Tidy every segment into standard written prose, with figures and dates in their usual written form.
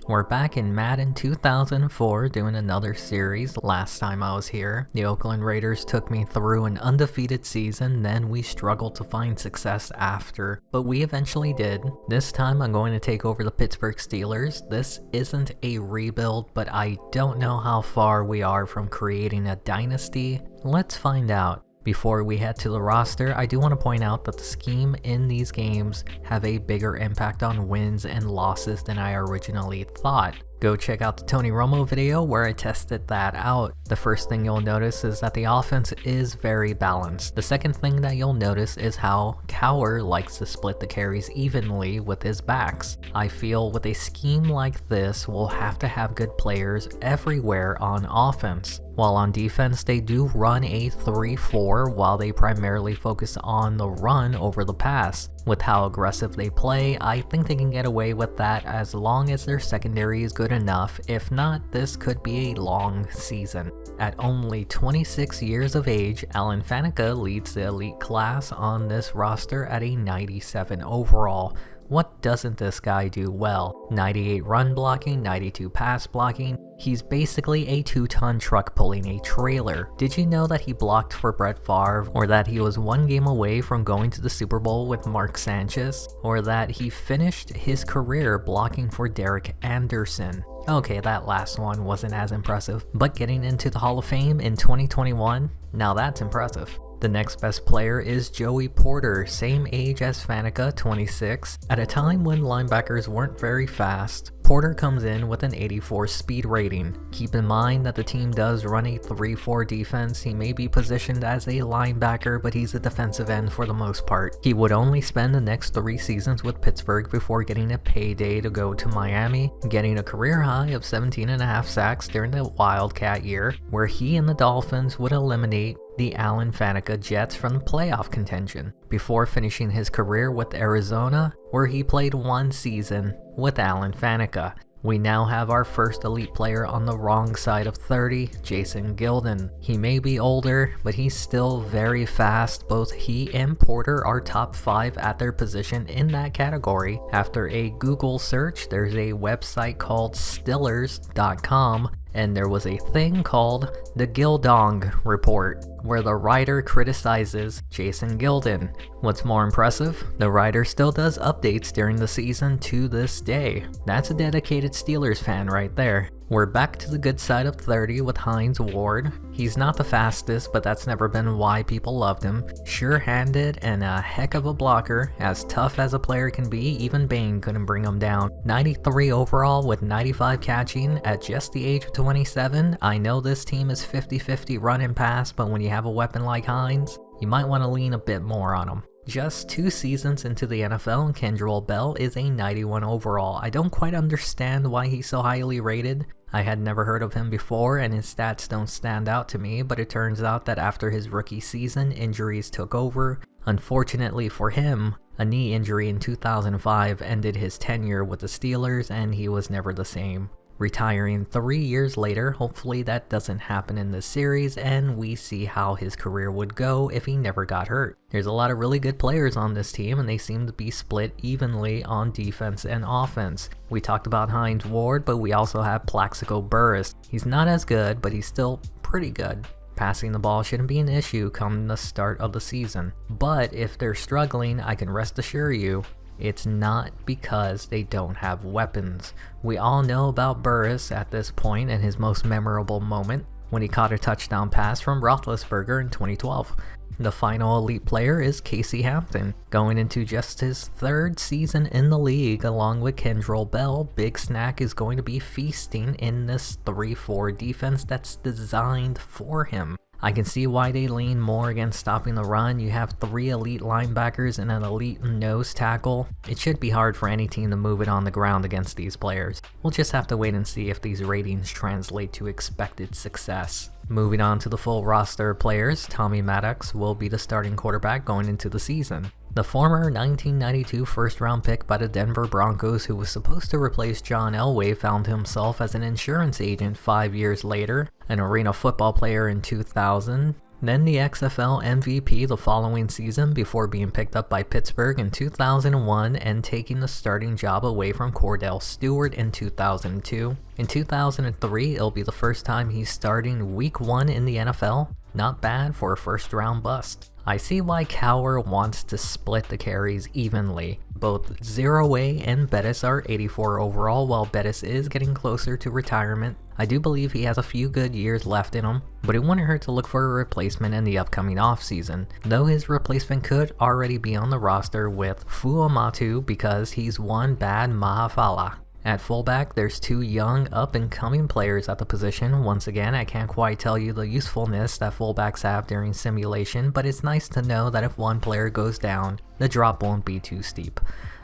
We're back in Madden 2004 doing another series. Last time I was here, the Oakland Raiders took me through an undefeated season, then we struggled to find success after, but we eventually did. This time I'm going to take over the Pittsburgh Steelers. This isn't a rebuild, but I don't know how far we are from creating a dynasty. Let's find out. Before we head to the roster, I do want to point out that the scheme in these games have a bigger impact on wins and losses than I originally thought. Go check out the Tony Romo video where I tested that out. The first thing you'll notice is that the offense is very balanced. The second thing that you'll notice is how Cowher likes to split the carries evenly with his backs. I feel with a scheme like this, we'll have to have good players everywhere on offense. While on defense, they do run a 3-4 while they primarily focus on the run over the pass. With how aggressive they play, I think they can get away with that as long as their secondary is good enough. If not, this could be a long season. At only 26 years of age, Alan Faneca leads the elite class on this roster at a 97 overall. What doesn't this guy do well? 98 run blocking, 92 pass blocking. He's basically a 2-ton truck pulling a trailer. Did you know that he blocked for Brett Favre? Or that he was one game away from going to the Super Bowl with Mark Sanchez? Or that he finished his career blocking for Derek Anderson? Okay, that last one wasn't as impressive, but getting into the Hall of Fame in 2021, now that's impressive. The next best player is Joey Porter, same age as Faneca, 26. At a time when linebackers weren't very fast, Porter comes in with an 84 speed rating. Keep in mind that the team does run a 3-4 defense. He may be positioned as a linebacker, but he's a defensive end for the most part. He would only spend the next 3 seasons with Pittsburgh before getting a payday to go to Miami, getting a career high of 17.5 sacks during the Wildcat year, where he and the Dolphins would eliminate the Alan Faneca Jets from the playoff contention, before finishing his career with Arizona, where he played 1 season with Alan Faneca. We now have our first elite player on the wrong side of 30, Jason Gildon. He may be older, but he's still very fast. Both he and Porter are top 5 at their position in that category. After a Google search, there's a website called Steelers.com, and there was a thing called the Gildong Report, where the writer criticizes Jason Gildon. What's more impressive, the writer still does updates during the season to this day. That's a dedicated Steelers fan right there. We're back to the good side of 30 with Hines Ward. He's not the fastest, but that's never been why people loved him. Sure-handed and a heck of a blocker. As tough as a player can be, even Bane couldn't bring him down. 93 overall with 95 catching at just the age of 27. I know this team is 50-50 run and pass, but when you have a weapon like Hines, you might want to lean a bit more on him. Just 2 seasons into the NFL, Kendrell Bell is a 91 overall. I don't quite understand why he's so highly rated. I had never heard of him before and his stats don't stand out to me, but it turns out that after his rookie season, injuries took over. Unfortunately for him, a knee injury in 2005 ended his tenure with the Steelers and he was never the same. Retiring 3 years later, hopefully that doesn't happen in this series and we see how his career would go if he never got hurt. There's a lot of really good players on this team and they seem to be split evenly on defense and offense. We talked about Hines Ward, but we also have Plaxico Burress. He's not as good, but he's still pretty good. Passing the ball shouldn't be an issue come the start of the season. But if they're struggling, I can rest assure you, it's not because they don't have weapons. We all know about Burress at this point and his most memorable moment when he caught a touchdown pass from Roethlisberger in 2012. The final elite player is Casey Hampton, going into just his 3rd season in the league along with Kendrell Bell. Big Snack is going to be feasting in this 3-4 defense that's designed for him. I can see why they lean more against stopping the run. You have 3 elite linebackers and an elite nose tackle. It should be hard for any team to move it on the ground against these players. We'll just have to wait and see if these ratings translate to expected success. Moving on to the full roster of players, Tommy Maddox will be the starting quarterback going into the season. The former 1992 first-round pick by the Denver Broncos, who was supposed to replace John Elway, found himself as an insurance agent 5 years later, an arena football player in 2000, then the XFL MVP the following season before being picked up by Pittsburgh in 2001 and taking the starting job away from Cordell Stewart in 2002. In 2003, it'll be the first time he's starting week 1 in the NFL. Not bad for a first round bust. I see why Cowher wants to split the carries evenly. Both Zero Way and Bettis are 84 overall, while Bettis is getting closer to retirement. I do believe he has a few good years left in him, but it wouldn't hurt to look for a replacement in the upcoming offseason, though his replacement could already be on the roster with Fuamatu because he's one bad Mahafala. At fullback, there's 2 young, up-and-coming players at the position. Once again, I can't quite tell you the usefulness that fullbacks have during simulation, but it's nice to know that if one player goes down, the drop won't be too steep.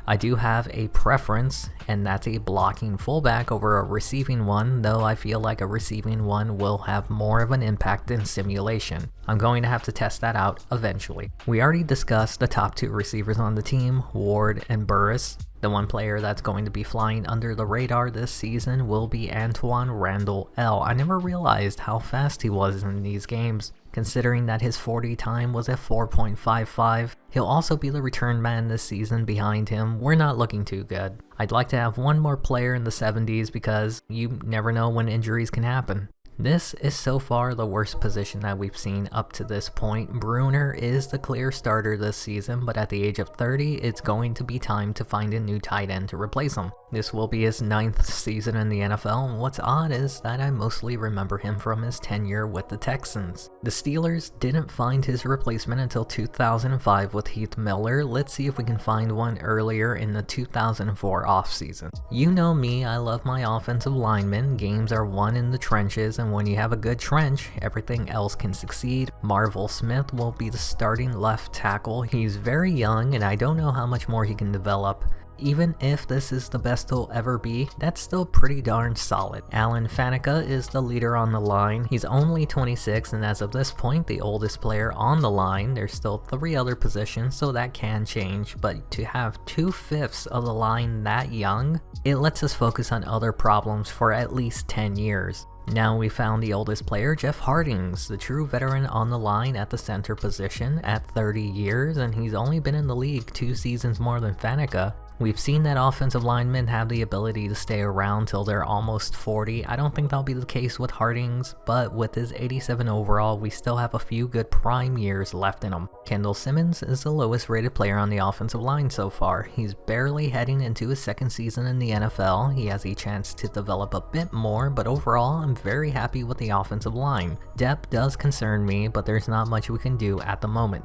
I do have a preference, and that's a blocking fullback over a receiving one, though I feel like a receiving one will have more of an impact in simulation. I'm going to have to test that out eventually. We already discussed the top 2 receivers on the team, Ward and Burris. The one player that's going to be flying under the radar this season will be Antoine Randall L. I never realized how fast he was in these games, considering that his 40 time was at 4.55. He'll also be the return man this season behind him. We're not looking too good. I'd like to have one more player in the 70s because you never know when injuries can happen. This is so far the worst position that we've seen up to this point. Bruner is the clear starter this season, but at the age of 30, it's going to be time to find a new tight end to replace him. This will be his 9th season in the NFL, and what's odd is that I mostly remember him from his tenure with the Texans. The Steelers didn't find his replacement until 2005 with Heath Miller. Let's see if we can find one earlier in the 2004 offseason. You know me, I love my offensive linemen. Games are won in the trenches, and when you have a good trench, everything else can succeed. Marvel Smith will be the starting left tackle. He's very young, and I don't know how much more he can develop. Even if this is the best he'll ever be, that's still pretty darn solid. Alan Faneca is the leader on the line. He's only 26 and as of this point the oldest player on the line. There's still 3 other positions, so that can change, but to have 2/5 of the line that young, it lets us focus on other problems for at least 10 years. Now we found the oldest player, Jeff Hardings, the true veteran on the line at the center position at 30 years, and he's only been in the league 2 seasons more than Faneca. We've seen that offensive linemen have the ability to stay around till they're almost 40. I don't think that'll be the case with Hardings, but with his 87 overall, we still have a few good prime years left in him. Kendall Simmons is the lowest rated player on the offensive line so far. He's barely heading into his 2nd season in the NFL. He has a chance to develop a bit more, but overall, I'm very happy with the offensive line. Depth does concern me, but there's not much we can do at the moment.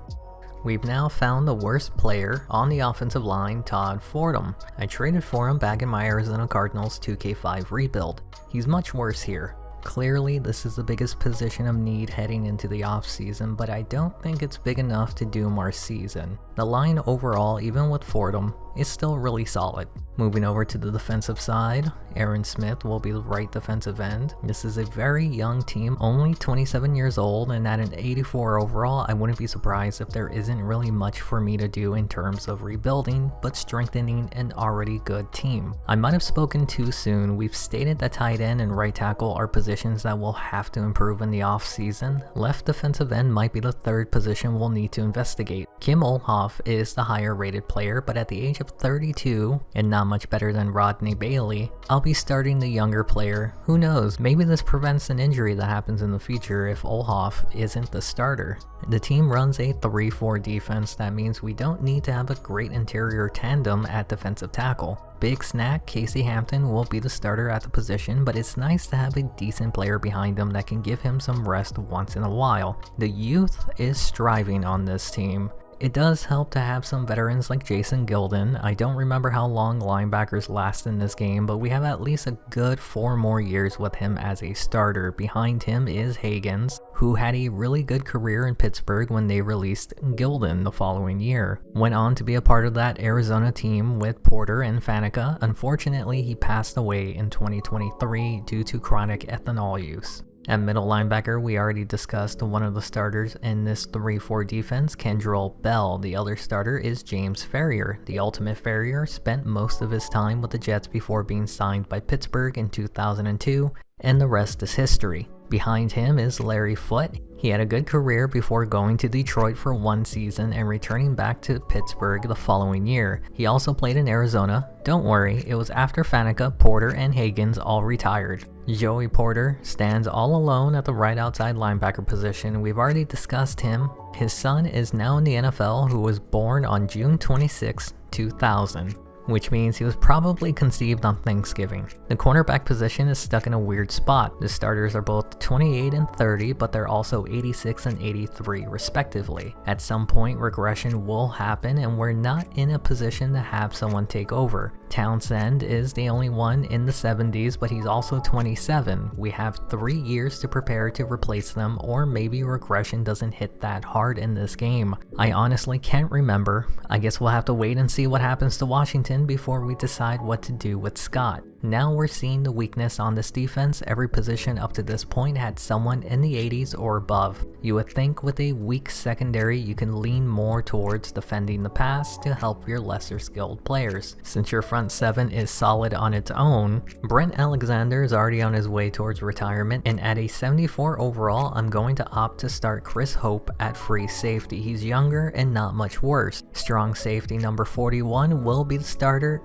We've now found the worst player on the offensive line, Todd Fordham. I traded for him back in my Arizona Cardinals 2K5 rebuild. He's much worse here. Clearly, this is the biggest position of need heading into the offseason, but I don't think it's big enough to doom our season. The line overall, even with Fordham, is still really solid. Moving over to the defensive side, Aaron Smith will be the right defensive end. This is a very young team, only 27 years old, and at an 84 overall, I wouldn't be surprised if there isn't really much for me to do in terms of rebuilding, but strengthening an already good team. I might have spoken too soon. We've stated that tight end and right tackle are positions that will have to improve in the offseason. Left defensive end might be the 3rd position we'll need to investigate. Kim Olhoff is the higher rated player, but at the age of 32, and not much better than Rodney Bailey, I'll be starting the younger player. Who knows, maybe this prevents an injury that happens in the future if Olhoff isn't the starter. The team runs a 3-4 defense. That means we don't need to have a great interior tandem at defensive tackle. Big snack, Casey Hampton will be the starter at the position, but it's nice to have a decent player behind him that can give him some rest once in a while. The youth is striving on this team. It does help to have some veterans like Jason Gilden. I don't remember how long linebackers last in this game, but we have at least a good 4 more years with him as a starter. Behind him is Higgins, who had a really good career in Pittsburgh when they released Gilden the following year. Went on to be a part of that Arizona team with Porter and Faneca. Unfortunately, he passed away in 2023 due to chronic ethanol use. At middle linebacker, we already discussed one of the starters in this 3-4 defense, Kendrell Bell. The other starter is James Ferrier. The Ultimate Ferrier spent most of his time with the Jets before being signed by Pittsburgh in 2002, and the rest is history. Behind him is Larry Foote. He had a good career before going to Detroit for 1 season and returning back to Pittsburgh the following year. He also played in Arizona. Don't worry, it was after Faneca, Porter, and Higgins all retired. Joey Porter stands all alone at the right outside linebacker position. We've already discussed him. His son is now in the NFL, who was born on June 26, 2000. Which means he was probably conceived on Thanksgiving. The cornerback position is stuck in a weird spot. The starters are both 28 and 30, but they're also 86 and 83 respectively. At some point, regression will happen, and we're not in a position to have someone take over. Townsend is the only one in the 70s, but he's also 27. We have 3 years to prepare to replace them, or maybe regression doesn't hit that hard in this game. I honestly can't remember. I guess we'll have to wait and see what happens to Washington before we decide what to do with Scott. Now we're seeing the weakness on this defense. Every position up to this point had someone in the 80s or above. You would think with a weak secondary you can lean more towards defending the pass to help your lesser skilled players. Since your front 7 is solid on its own, Brent Alexander is already on his way towards retirement, and at a 74 overall I'm going to opt to start Chris Hope at free safety. He's younger and not much worse. Strong safety number 41 will be the starter.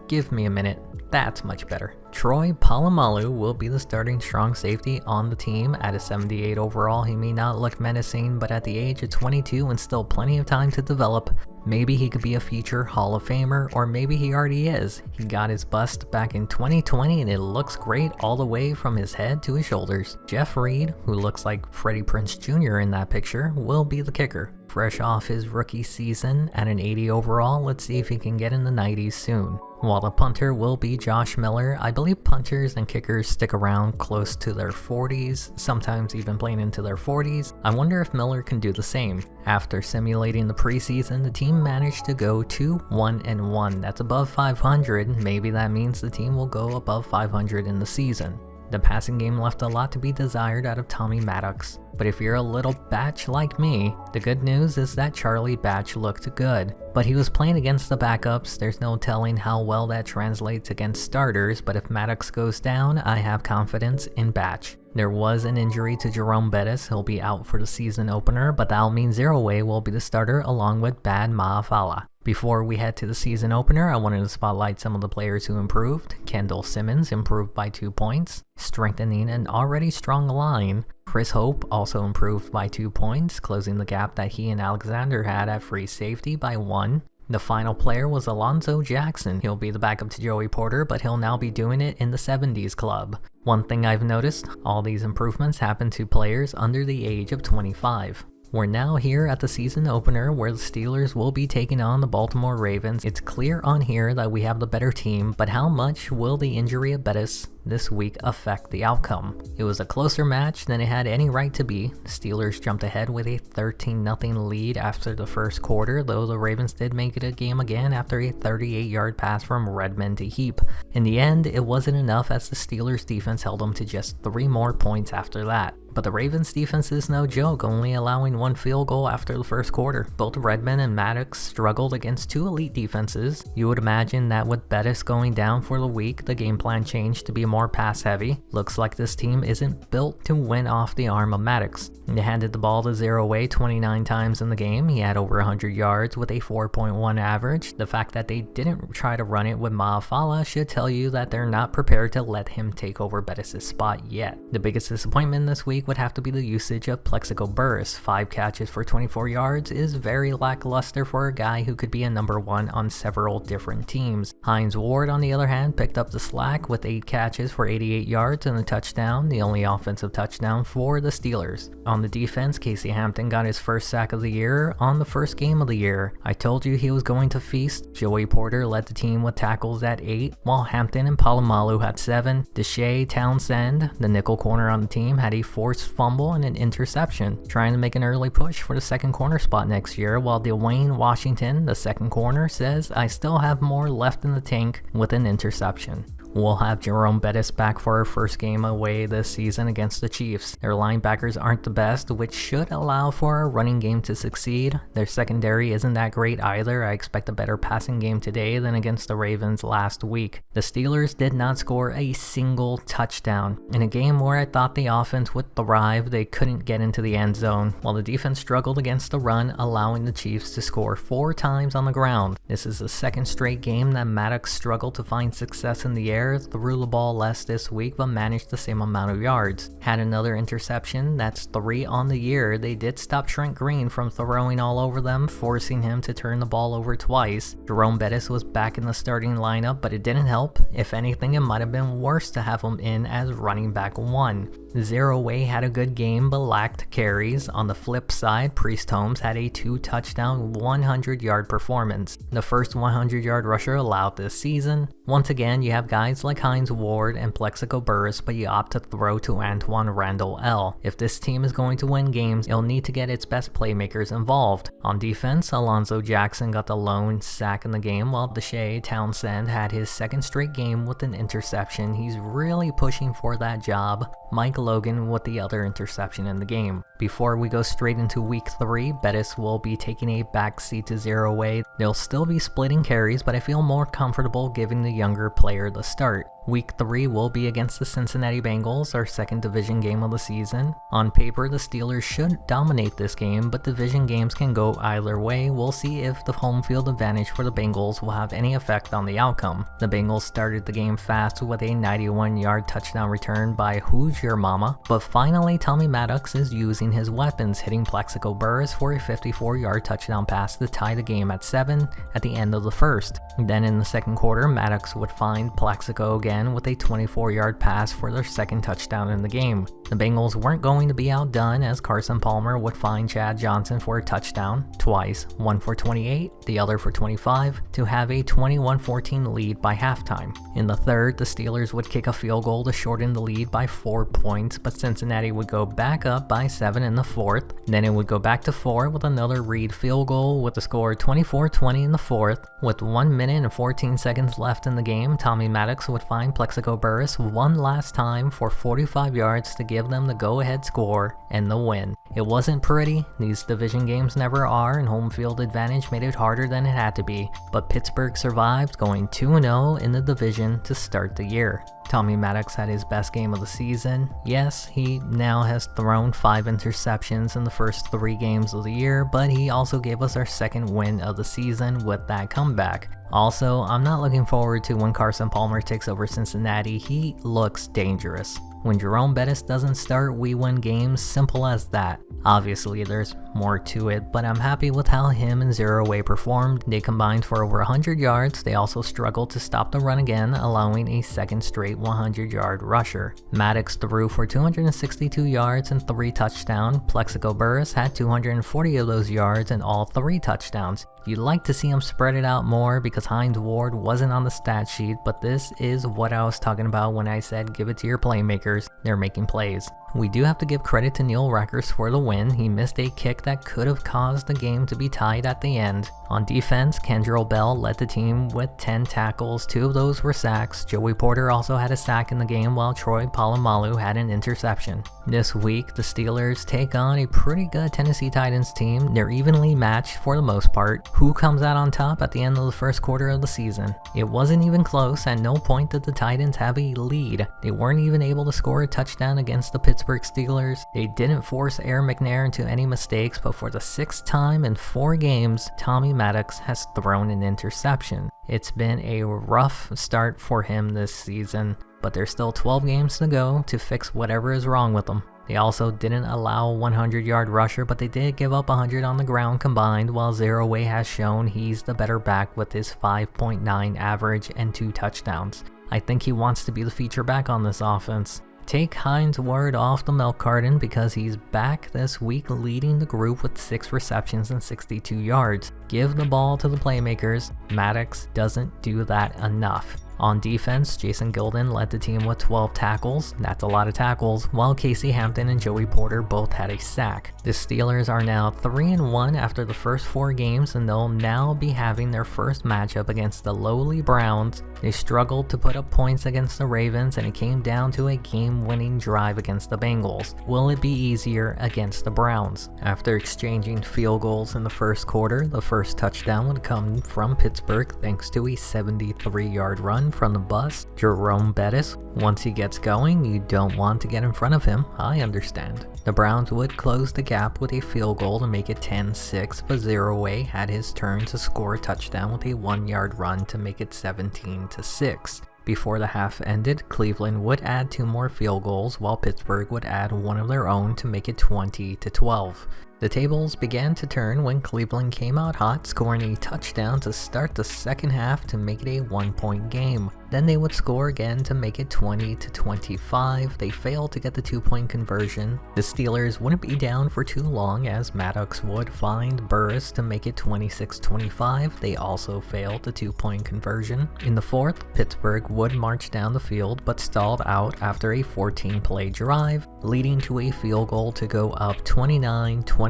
Give me a minute. That's much better. Troy Polamalu will be the starting strong safety on the team at a 78 overall. He may not look menacing, but at the age of 22 and still plenty of time to develop, maybe he could be a future Hall of Famer, or maybe he already is. He got his bust back in 2020 and it looks great all the way from his head to his shoulders. Jeff Reed, who looks like Freddie Prinze Jr. in that picture, will be the kicker. Fresh off his rookie season at an 80 overall, let's see if he can get in the 90s soon. While the punter will be Josh Miller, I believe punters and kickers stick around close to their 40s, sometimes even playing into their 40s. I wonder if Miller can do the same. After simulating the preseason, the team managed to go 2-1-1. That's above 500. Maybe that means the team will go above 500 in the season. The passing game left a lot to be desired out of Tommy Maddox, but if you're a little batch like me, the good news is that Charlie Batch looked good. But he was playing against the backups. There's no telling how well that translates against starters, but if Maddox goes down, I have confidence in Batch. There was an injury to Jerome Bettis. He'll be out for the season opener, but that'll mean Zero Way will be the starter along with Bad Maafala. Before we head to the season opener, I wanted to spotlight some of the players who improved. Kendall Simmons improved by 2 points, strengthening an already strong line. Chris Hope also improved by 2 points, closing the gap that he and Alexander had at free safety by 1. The final player was Alonzo Jackson. He'll be the backup to Joey Porter, but he'll now be doing it in the 70s club. One thing I've noticed, all these improvements happen to players under the age of 25. We're now here at the season opener where the Steelers will be taking on the Baltimore Ravens. It's clear on here that we have the better team, but how much will the injury of Bettis this week affect the outcome? It was a closer match than it had any right to be. The Steelers jumped ahead with a 13-0 lead after the first quarter, though the Ravens did make it a game again after a 38-yard pass from Redmond to Heap. In the end, it wasn't enough as the Steelers defense held them to just 3 more points after that. But the Ravens defense is no joke, only allowing 1 field goal after the first quarter. Both Redmond and Maddox struggled against 2 elite defenses. You would imagine that with Bettis going down for the week, the game plan changed to be more pass heavy. Looks like this team isn't built to win off the arm of Maddox. They handed the ball to Zero Way 29 times in the game. He had over 100 yards with a 4.1 average. The fact that they didn't try to run it with Maafala should tell you that they're not prepared to let him take over Bettis' spot yet. The biggest disappointment this week would have to be the usage of Plexico Burress. 5 catches for 24 yards is very lackluster for a guy who could be a number 1 on several different teams. Hines Ward, on the other hand, picked up the slack with 8 catches for 88 yards and a touchdown, the only offensive touchdown for the Steelers. On the defense, Casey Hampton got his first sack of the year on the first game of the year. I told you he was going to feast. Joey Porter led the team with tackles at 8, while Hampton and Polamalu had 7. Deshae Townsend, the nickel corner on the team, had a forced fumble and an interception, trying to make an early push for the second corner spot next year, while DYN-CHISE, the second corner, says, "I still have more left in the tank," with an interception. We'll have Jerome Bettis back for our first game away this season against the Chiefs. Their linebackers aren't the best, which should allow for our running game to succeed. Their secondary isn't that great either. I expect a better passing game today than against the Ravens last week. The Steelers did not score a single touchdown. In a game where I thought the offense would thrive, they couldn't get into the end zone, while the defense struggled against the run, allowing the Chiefs to score 4 times on the ground. This is the second straight game that Maddox struggled to find success in the air, threw the ball less this week but managed the same amount of yards. Had another interception, that's 3 on the year. They did stop Trent Green from throwing all over them, forcing him to turn the ball over twice. Jerome Bettis was back in the starting lineup, but it didn't help. If anything, it might have been worse to have him in as running back 1. Zero Way had a good game but lacked carries. On the flip side, Priest Holmes had a 2-touchdown, 100-yard performance, the first 100-yard rusher allowed this season. Once again, you have guys like Hines Ward and Plexico Burress, but you opt to throw to Antoine Randall L. If this team is going to win games, it'll need to get its best playmakers involved. On defense, Alonzo Jackson got the lone sack in the game, while Deshae Townsend had his second straight game with an interception. He's really pushing for that job. Mike Logan with the other interception in the game. Before we go straight into week 3, Bettis will be taking a backseat to Zero Way. They'll still be splitting carries, but I feel more comfortable giving the younger player the start. Week 3 will be against the Cincinnati Bengals, our second division game of the season. On paper, the Steelers should dominate this game, but division games can go either way. We'll see if the home field advantage for the Bengals will have any effect on the outcome. The Bengals started the game fast with a 91-yard touchdown return by Who's Your Mama, but finally Tommy Maddox is using his weapons, hitting Plexico Burress for a 54-yard touchdown pass to tie the game at 7 at the end of the first. Then in the second quarter, Maddox would find Plexico again with a 24-yard pass for their second touchdown in the game. The Bengals weren't going to be outdone, as Carson Palmer would find Chad Johnson for a touchdown twice, one for 28, the other for 25, to have a 21-14 lead by halftime. In the third, the Steelers would kick a field goal to shorten the lead by 4 points, but Cincinnati would go back up by 7 in the fourth. Then it would go back to 4 with another Reed field goal, with the score 24-20 in the fourth. With 1 minute and 14 seconds left in the game, Tommy Maddox would find Plexico Burress one last time for 45 yards to give them the go-ahead score and the win. It wasn't pretty, these division games never are, and home field advantage made it harder than it had to be, but Pittsburgh survived, going 2-0 in the division to start the year. Tommy Maddox had his best game of the season. Yes, he now has thrown 5 interceptions in the first 3 games of the year, but he also gave us our second win of the season with that comeback. Also, I'm not looking forward to when Carson Palmer takes over Cincinnati. He looks dangerous. When Jerome Bettis doesn't start, we win games, simple as that. Obviously, there's more to it, but I'm happy with how him and Zero Way performed. They combined for over 100 yards. They also struggled to stop the run again, allowing a second straight 100-yard rusher. Maddox threw for 262 yards and 3 touchdowns. Plexico Burress had 240 of those yards and all 3 touchdowns. You'd like to see him spread it out more because Hines Ward wasn't on the stat sheet, but this is what I was talking about when I said give it to your playmakers. They're making plays. We do have to give credit to Neil Rackers for the win. He missed a kick that could have caused the game to be tied at the end. On defense, Kendrell Bell led the team with 10 tackles, 2 of those were sacks. Joey Porter also had a sack in the game, while Troy Polamalu had an interception. This week, the Steelers take on a pretty good Tennessee Titans team. They're evenly matched for the most part. Who comes out on top at the end of the first quarter of the season? It wasn't even close. At no point did the Titans have a lead. They weren't even able to score a touchdown against the Pittsburgh Steelers. They didn't force Aaron McNair into any mistakes, but for the 6th time in 4 games, Tommy Maddox has thrown an interception. It's been a rough start for him this season, but there's still 12 games to go to fix whatever is wrong with them. They also didn't allow a 100-yard rusher, but they did give up 100 on the ground combined, while Zero Way has shown he's the better back with his 5.9 average and 2 touchdowns. I think he wants to be the feature back on this offense. Take Hines Ward off the milk carton because he's back this week leading the group with 6 receptions and 62 yards. Give the ball to the playmakers. Maddox doesn't do that enough. On defense, Jason Gilden led the team with 12 tackles, that's a lot of tackles, while Casey Hampton and Joey Porter both had a sack. The Steelers are now 3-1 after the first 4 games, and they'll now be having their first matchup against the lowly Browns. They struggled to put up points against the Ravens, and it came down to a game-winning drive against the Bengals. Will it be easier against the Browns? After exchanging field goals in the first quarter, the first touchdown would come from Pittsburgh thanks to a 73-yard run from the bus, Jerome Bettis. Once he gets going, you don't want to get in front of him, I understand. The Browns would close the gap with a field goal to make it 10-6, but Zerouay had his turn to score a touchdown with a 1-yard run to make it 17-6. Before the half ended, Cleveland would add 2 more field goals, while Pittsburgh would add one of their own to make it 20-12. The tables began to turn when Cleveland came out hot, scoring a touchdown to start the second half to make it a 1-point game. Then they would score again to make it 20-25. They failed to get the 2-point conversion. The Steelers wouldn't be down for too long as Maddox would find Burris to make it 26-25. They also failed the 2-point conversion. In the fourth, Pittsburgh would march down the field but stalled out after a 14-play drive, leading to a field goal to go up 29-25.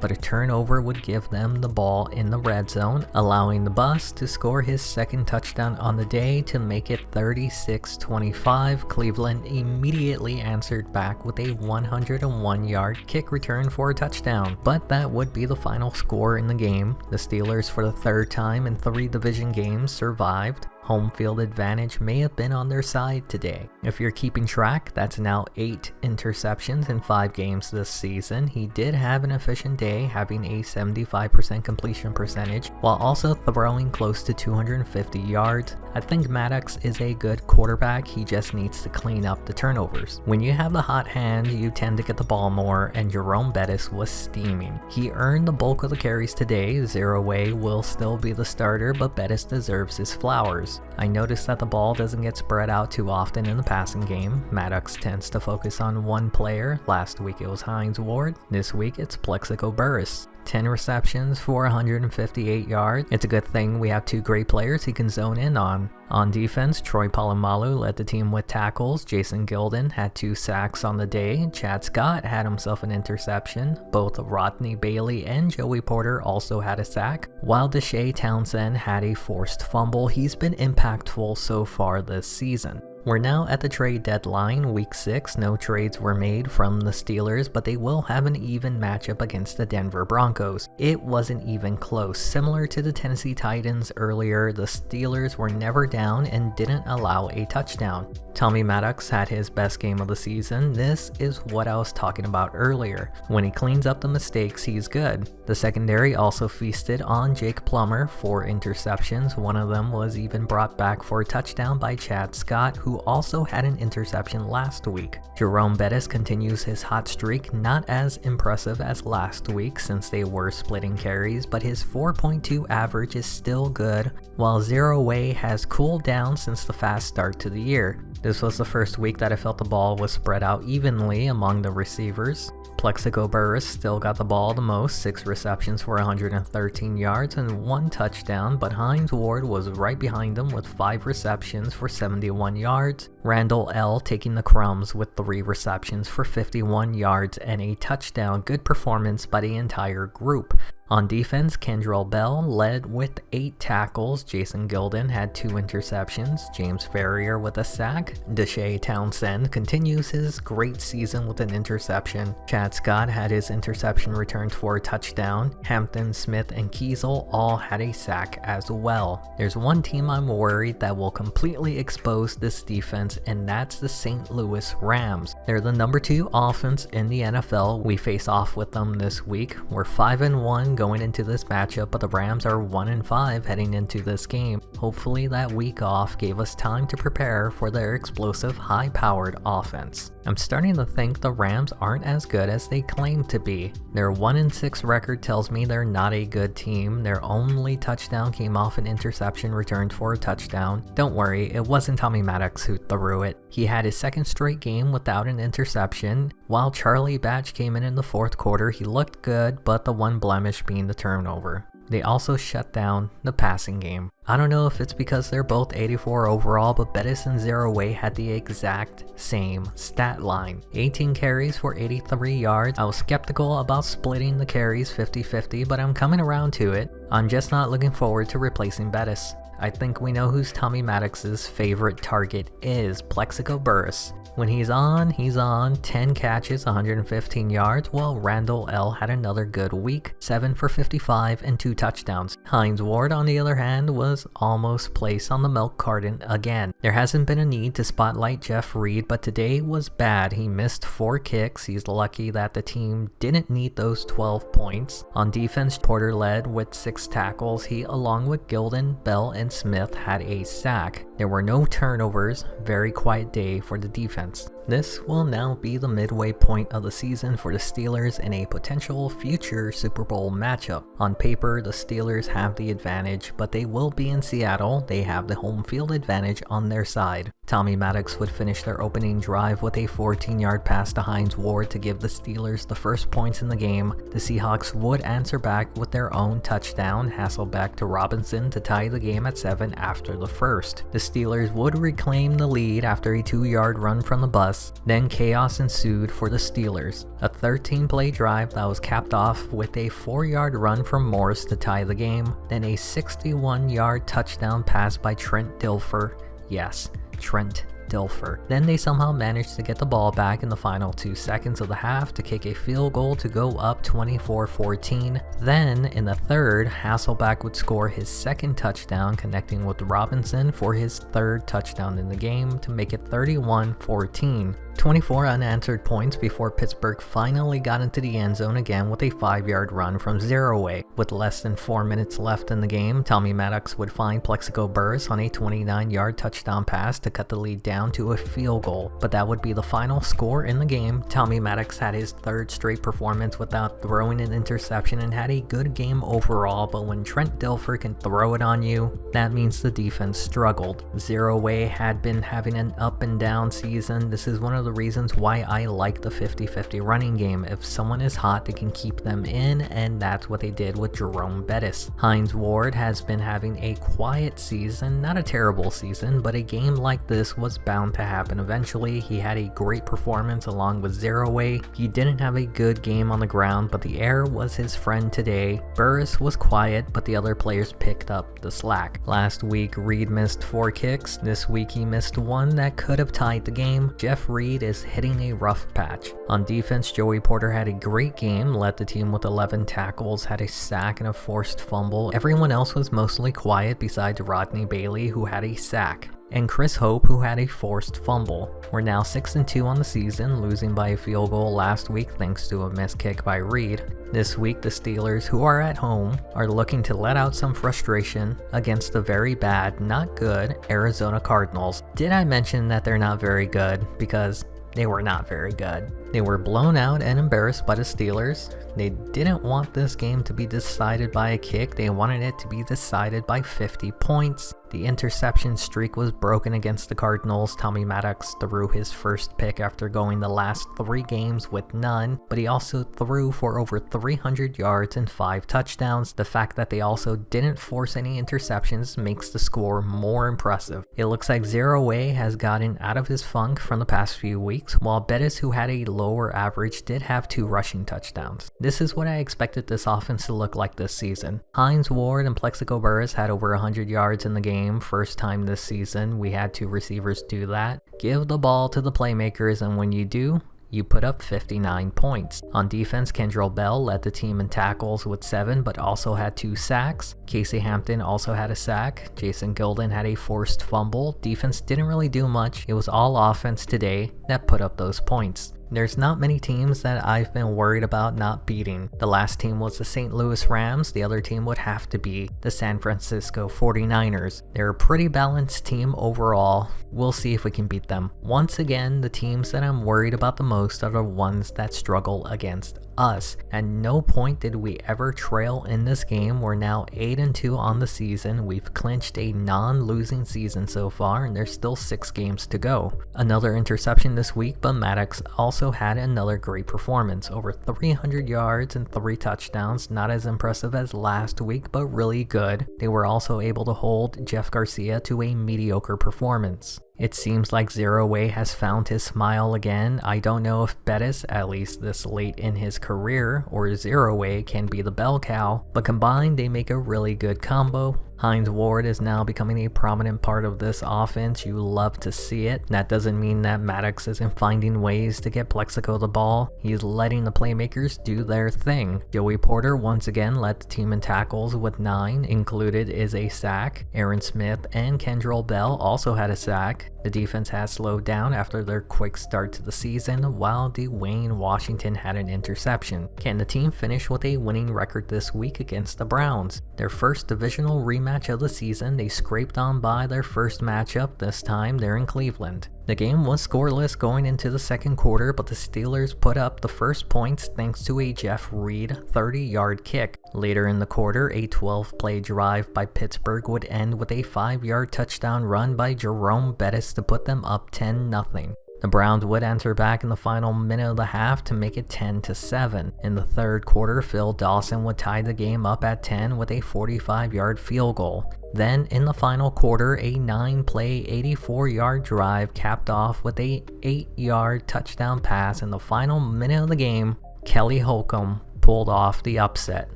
But a turnover would give them the ball in the red zone, allowing the Bus to score his second touchdown on the day to make it 36-25. Cleveland immediately answered back with a 101-yard kick return for a touchdown, but that would be the final score in the game. The Steelers, for the 3rd time in 3 division games, survived. Home field advantage may have been on their side today. If you're keeping track, that's now 8 interceptions in 5 games this season. He did have an efficient day, having a 75% completion percentage, while also throwing close to 250 yards. I think Maddox is a good quarterback, he just needs to clean up the turnovers. When you have the hot hand, you tend to get the ball more, and Jerome Bettis was steaming. He earned the bulk of the carries today. Zerouay will still be the starter, but Bettis deserves his flowers. I noticed that the ball doesn't get spread out too often in the passing game. Maddox tends to focus on one player. Last week it was Hines Ward. This week it's Plexico Burris. 10 receptions for 158 yards. It's a good thing we have 2 great players he can zone in on. On defense, Troy Polamalu led the team with tackles. Jason Gilden had 2 sacks on the day. Chad Scott had himself an interception. Both Rodney Bailey and Joey Porter also had a sack, while Deshae Townsend had a forced fumble. He's been impactful so far this season. We're now at the trade deadline, week 6. No trades were made from the Steelers, but they will have an even matchup against the Denver Broncos. It wasn't even close. Similar to the Tennessee Titans earlier, the Steelers were never down and didn't allow a touchdown. Tommy Maddox had his best game of the season. This is what I was talking about earlier. When he cleans up the mistakes, he's good. The secondary also feasted on Jake Plummer, 4 interceptions. One of them was even brought back for a touchdown by Chad Scott, who also had an interception last week. Jerome Bettis continues his hot streak, not as impressive as last week since they were splitting carries, but his 4.2 average is still good, while Zerouay has cooled down since the fast start to the year. This was the first week that I felt the ball was spread out evenly among the receivers. Plexico Burris still got the ball the most, 6 receptions for 113 yards and 1 touchdown, but Hines Ward was right behind him with 5 receptions for 71 yards. Randall L. taking the crumbs with 3 receptions for 51 yards and a touchdown. Good performance by the entire group. On defense, Kendrell Bell led with 8 tackles. Jason Gilden had 2 interceptions. James Ferrier with a sack. Deshae Townsend continues his great season with an interception. Chad Scott had his interception returned for a touchdown. Hampton, Smith, and Kiesel all had a sack as well. There's one team I'm worried that will completely expose this defense, and that's the St. Louis Rams. They're the number 2 offense in the NFL. We face off with them this week. We're 5-1 going into this matchup, but the Rams are 1-5 heading into this game. Hopefully that week off gave us time to prepare for their explosive, high-powered offense. I'm starting to think the Rams aren't as good as they claim to be. Their 1-6 record tells me they're not a good team. Their only touchdown came off an interception returned for a touchdown. Don't worry, it wasn't Tommy Maddox who threw it. He had his 2nd straight game without an interception. While Charlie Batch came in the 4th quarter, he looked good, but the one blemish being the turnover. They also shut down the passing game. I don't know if it's because they're both 84 overall, but Bettis and Zeroué had the exact same stat line. 18 carries for 83 yards. I was skeptical about splitting the carries 50-50, but I'm coming around to it. I'm just not looking forward to replacing Bettis. I think we know who's Tommy Maddox's favorite target is, Plexico Burress. When he's on, 10 catches, 115 yards, while Randall L. had another good week, 7 for 55 and 2 touchdowns. Hines Ward, on the other hand, was almost placed on the milk carton again. There hasn't been a need to spotlight Jeff Reed, but today was bad. He missed 4 kicks. He's lucky that the team didn't need those 12 points. On defense, Porter led with 6 tackles. He, along with Gilden, Bell, and Smith, had a sack. There were no turnovers. Very quiet day for the defense. This will now be the midway point of the season for the Steelers in a potential future Super Bowl matchup. On paper, the Steelers have the advantage, but they will be in Seattle. They have the home field advantage on their side. Tommy Maddox would finish their opening drive with a 14-yard pass to Hines Ward to give the Steelers the first points in the game. The Seahawks would answer back with their own touchdown, Hasselbeck to Robinson to tie the game at 7 after the first. The Steelers would reclaim the lead after a 2-yard run from the bus. Then chaos ensued for the Steelers. A 13-play drive that was capped off with a 4-yard run from Morris to tie the game. Then a 61-yard touchdown pass by Trent Dilfer. Yes, Trent Dilfer. Then they somehow managed to get the ball back in the final 2 seconds of the half to kick a field goal to go up 24-14. Then, in the third, Hasselbeck would score his second touchdown, connecting with Robinson for his third touchdown in the game to make it 31-14. 24 unanswered points before Pittsburgh finally got into the end zone again with a 5-yard run from Zeroué. With less than 4 minutes left in the game, Tommy Maddox would find Plexico Burress on a 29-yard touchdown pass to cut the lead down to a field goal, but that would be the final score in the game. Tommy Maddox had his third straight performance without throwing an interception and had a good game overall, but when Trent Dilfer can throw it on you, that means the defense struggled. Zeroué had been having an up and down season. This is one of the reasons why I like the 50-50 running game. If someone is hot, they can keep them in, and that's what they did with Jerome Bettis. Hines Ward has been having a quiet season, not a terrible season, but a game like this was bound to happen eventually. He had a great performance along with Zeroué. He didn't have a good game on the ground, but the air was his friend today. Burress was quiet, but the other players picked up the slack. Last week, Reed missed 4 kicks. This week, he missed 1 that could have tied the game. Jeff Reed is hitting a rough patch. On defense, Joey Porter had a great game, led the team with 11 tackles, had a sack and a forced fumble. Everyone else was mostly quiet besides Rodney Bailey, who had a sack, and Chris Hope, who had a forced fumble. We're now 6-2 on the season, losing by a field goal last week thanks to a missed kick by Reed. This week, the Steelers, who are at home, are looking to let out some frustration against the very bad, not good, Arizona Cardinals. Did I mention that they're not very good? Because they were not very good. They were blown out and embarrassed by the Steelers. They didn't want this game to be decided by a kick. They wanted it to be decided by 50 points. The interception streak was broken against the Cardinals. Tommy Maddox threw his first pick after going the last 3 games with none, but he also threw for over 300 yards and 5 touchdowns. The fact that they also didn't force any interceptions makes the score more impressive. It looks like Zeroué has gotten out of his funk from the past few weeks, while Bettis, who had a lower average, did have 2 rushing touchdowns. This is what I expected this offense to look like this season. Hines Ward and Plexico Burress had over 100 yards in the game. First time this season we had 2 receivers do that. Give the ball to the playmakers, and when you do, you put up 59 points. On defense, Kendrell Bell led the team in tackles with 7, but also had 2 sacks. Casey Hampton also had a sack. Jason Gilden had a forced fumble. Defense didn't really do much. It was all offense today that put up those points. There's not many teams that I've been worried about not beating. The last team was the St. Louis Rams. The other team would have to be the San Francisco 49ers. They're a pretty balanced team overall. We'll see if we can beat them. Once again, the teams that I'm worried about the most are the ones that struggle against us. At no point did we ever trail in this game. We're now 8-2 on the season. We've clinched a non-losing season so far, and there's still 6 games to go. Another interception this week, but Maddox also had another great performance. Over 300 yards and 3 touchdowns. Not as impressive as last week, but really good. They were also able to hold Jeff Garcia to a mediocre performance. It seems like Zero Way has found his smile again. I don't know if Bettis, at least this late in his career, or Zero Way can be the bell cow, but combined they make a really good combo. Hines Ward is now becoming a prominent part of this offense. You love to see it. That doesn't mean that Maddox isn't finding ways to get Plexico the ball. He's letting the playmakers do their thing. Joey Porter once again led the team in tackles with 9. Included is a sack. Aaron Smith and Kendrell Bell also had a sack. The defense has slowed down after their quick start to the season, while DYN-CHISE had an interception. Can the team finish with a winning record this week against the Browns? Their first divisional rematch of the season, they scraped on by their first matchup. This time they're in Cleveland. The game was scoreless going into the second quarter, but the Steelers put up the first points thanks to a Jeff Reed 30-yard kick. Later in the quarter, a 12-play drive by Pittsburgh would end with a 5-yard touchdown run by Jerome Bettis to put them up 10-0. The Browns would enter back in the final minute of the half to make it 10-7. In the third quarter, Phil Dawson would tie the game up at 10 with a 45-yard field goal. Then, in the final quarter, a 9-play, 84-yard drive capped off with a 8-yard touchdown pass in the final minute of the game. Kelly Holcomb pulled off the upset.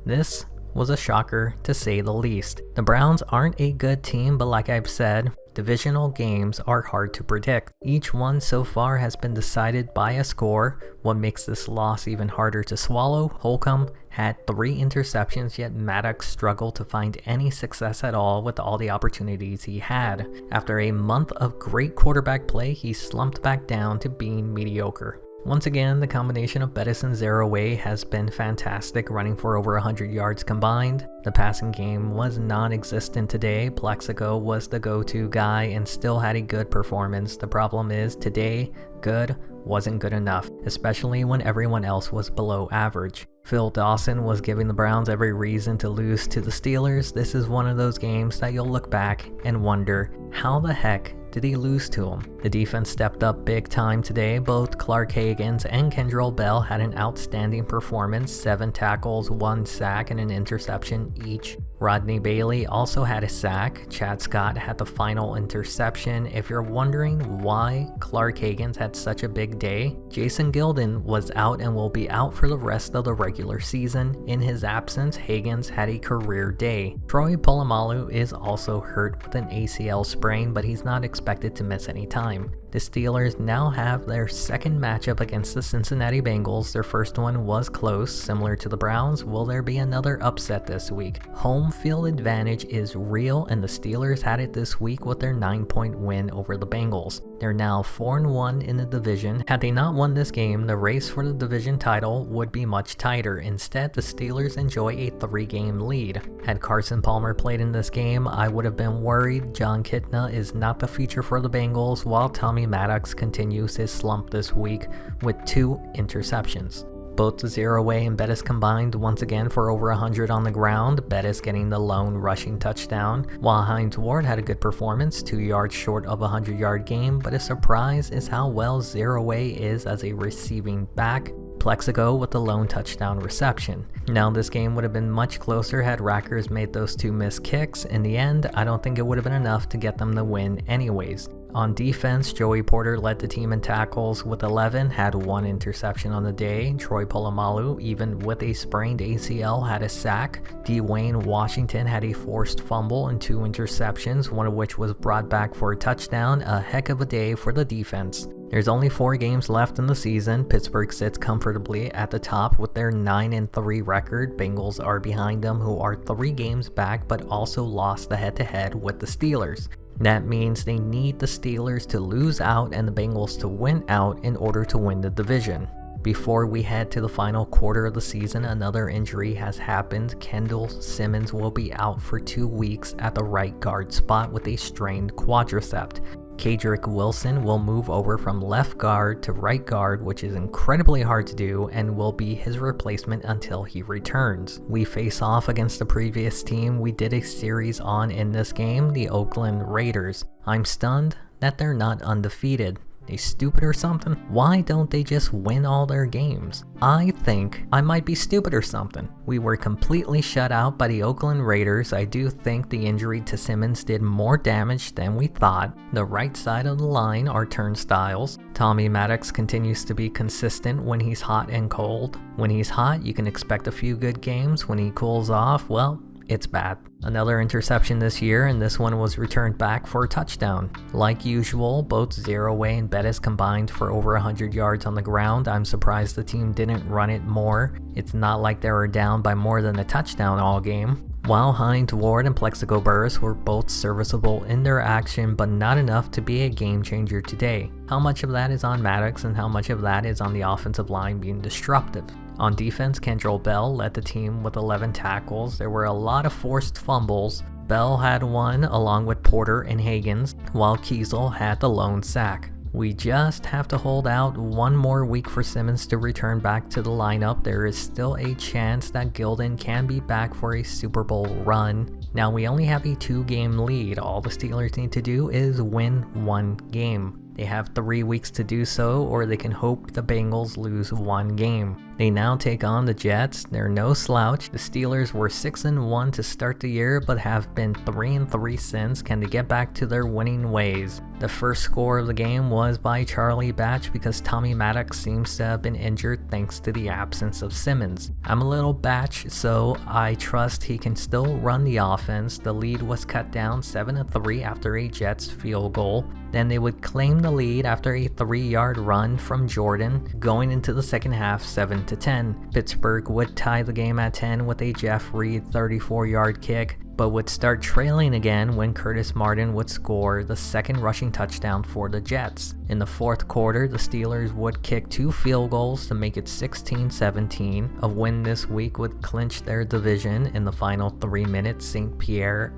This was a shocker to say the least. The Browns aren't a good team, but like I've said, divisional games are hard to predict. Each one so far has been decided by a score. What makes this loss even harder to swallow? Holcomb had 3 interceptions, yet Maddox struggled to find any success at all with all the opportunities he had. After a month of great quarterback play, he slumped back down to being mediocre. Once again, the combination of Bettis and Zero Way has been fantastic, running for over 100 yards combined. The passing game was non-existent today. Plexico was the go-to guy and still had a good performance. The problem is, today, good wasn't good enough, especially when everyone else was below average. Phil Dawson was giving the Browns every reason to lose to the Steelers. This is one of those games that you'll look back and wonder, how the heck did he lose to him? The defense stepped up big time today. Both Clark Hagans and Kendrell Bell had an outstanding performance, 7 tackles, 1 sack, and an interception each. Rodney Bailey also had a sack. Chad Scott had the final interception. If you're wondering why Clark Hagans had such a big day, Jason Gilden was out and will be out for the rest of the regular season. In his absence, Hagans had a career day. Troy Polamalu is also hurt with an ACL sprain, but he's not expected to miss any time. The Steelers now have their second matchup against the Cincinnati Bengals. Their first one was close, similar to the Browns. Will there be another upset this week? Home field advantage is real, and the Steelers had it this week with their 9-point win over the Bengals. They're now 4-1 in the division. Had they not won this game, the race for the division title would be much tighter. Instead, the Steelers enjoy a 3-game lead. Had Carson Palmer played in this game, I would have been worried. John Kitna is not the feature for the Bengals, while Tommy Maddox continues his slump this week with 2 interceptions. Both Zero Way and Bettis combined once again for over 100 on the ground, Bettis getting the lone rushing touchdown, while Hines Ward had a good performance, 2 yards short of a 100-yard game, but a surprise is how well Zero Way is as a receiving back. Plexico with the lone touchdown reception. Now this game would have been much closer had Rackers made those 2 missed kicks. In the end, I don't think it would have been enough to get them the win anyways. On defense, Joey Porter led the team in tackles with 11, had 1 interception on the day. Troy Polamalu, even with a sprained ACL, had a sack. DYN-CHISE had a forced fumble and 2 interceptions, one of which was brought back for a touchdown. A heck of a day for the defense. There's only 4 games left in the season. Pittsburgh sits comfortably at the top with their 9-3 record. Bengals are behind them, who are 3 games back but also lost the head-to-head with the Steelers. That means they need the Steelers to lose out and the Bengals to win out in order to win the division. Before we head to the final quarter of the season, another injury has happened. Kendall Simmons will be out for 2 weeks at the right guard spot with a strained quadricep. Kedrick Wilson will move over from left guard to right guard, which is incredibly hard to do, and will be his replacement until he returns. We face off against the previous team we did a series on in this game, the Oakland Raiders. I'm stunned that they're not undefeated. They stupid or something? Why don't they just win all their games? I think I might be stupid or something. We were completely shut out by the Oakland Raiders. I do think the injury to Simmons did more damage than we thought. The right side of the line are turnstiles. Tommy Maddox continues to be consistent when he's hot and cold. When he's hot, you can expect a few good games. When he cools off, well, it's bad. Another interception this year, and this one was returned back for a touchdown. Like usual, both Zero Way and Bettis combined for over 100 yards on the ground. I'm surprised the team didn't run it more. It's not like they were down by more than a touchdown all game. While Hines Ward and Plexico Burress were both serviceable in their action, but not enough to be a game changer today. How much of that is on Maddox and how much of that is on the offensive line being disruptive? On defense, Kendrell Bell led the team with 11 tackles. There were a lot of forced fumbles. Bell had one along with Porter and Higgins, while Kiesel had the lone sack. We just have to hold out one more week for Simmons to return back to the lineup. There is still a chance that Gilden can be back for a Super Bowl run. Now we only have a 2-game lead. All the Steelers need to do is win one game. They have 3 weeks to do so, or they can hope the Bengals lose one game. They now take on the Jets. They're no slouch. The Steelers were 6-1 to start the year, but have been 3-3 since. Can they get back to their winning ways? The first score of the game was by Charlie Batch because Tommy Maddox seems to have been injured thanks to the absence of Simmons. I'm a little Batch, so I trust he can still run the offense. The lead was cut down 7-3 after a Jets field goal. Then they would claim the lead after a 3-yard run from Jordan, going into the second half 7-10. Pittsburgh would tie the game at 10 with a Jeff Reed 34-yard kick, but would start trailing again when Curtis Martin would score the second rushing touchdown for the Jets. In the fourth quarter, the Steelers would kick 2 field goals to make it 16-17. A win this week would clinch their division. In the final 3 minutes, St. Pierre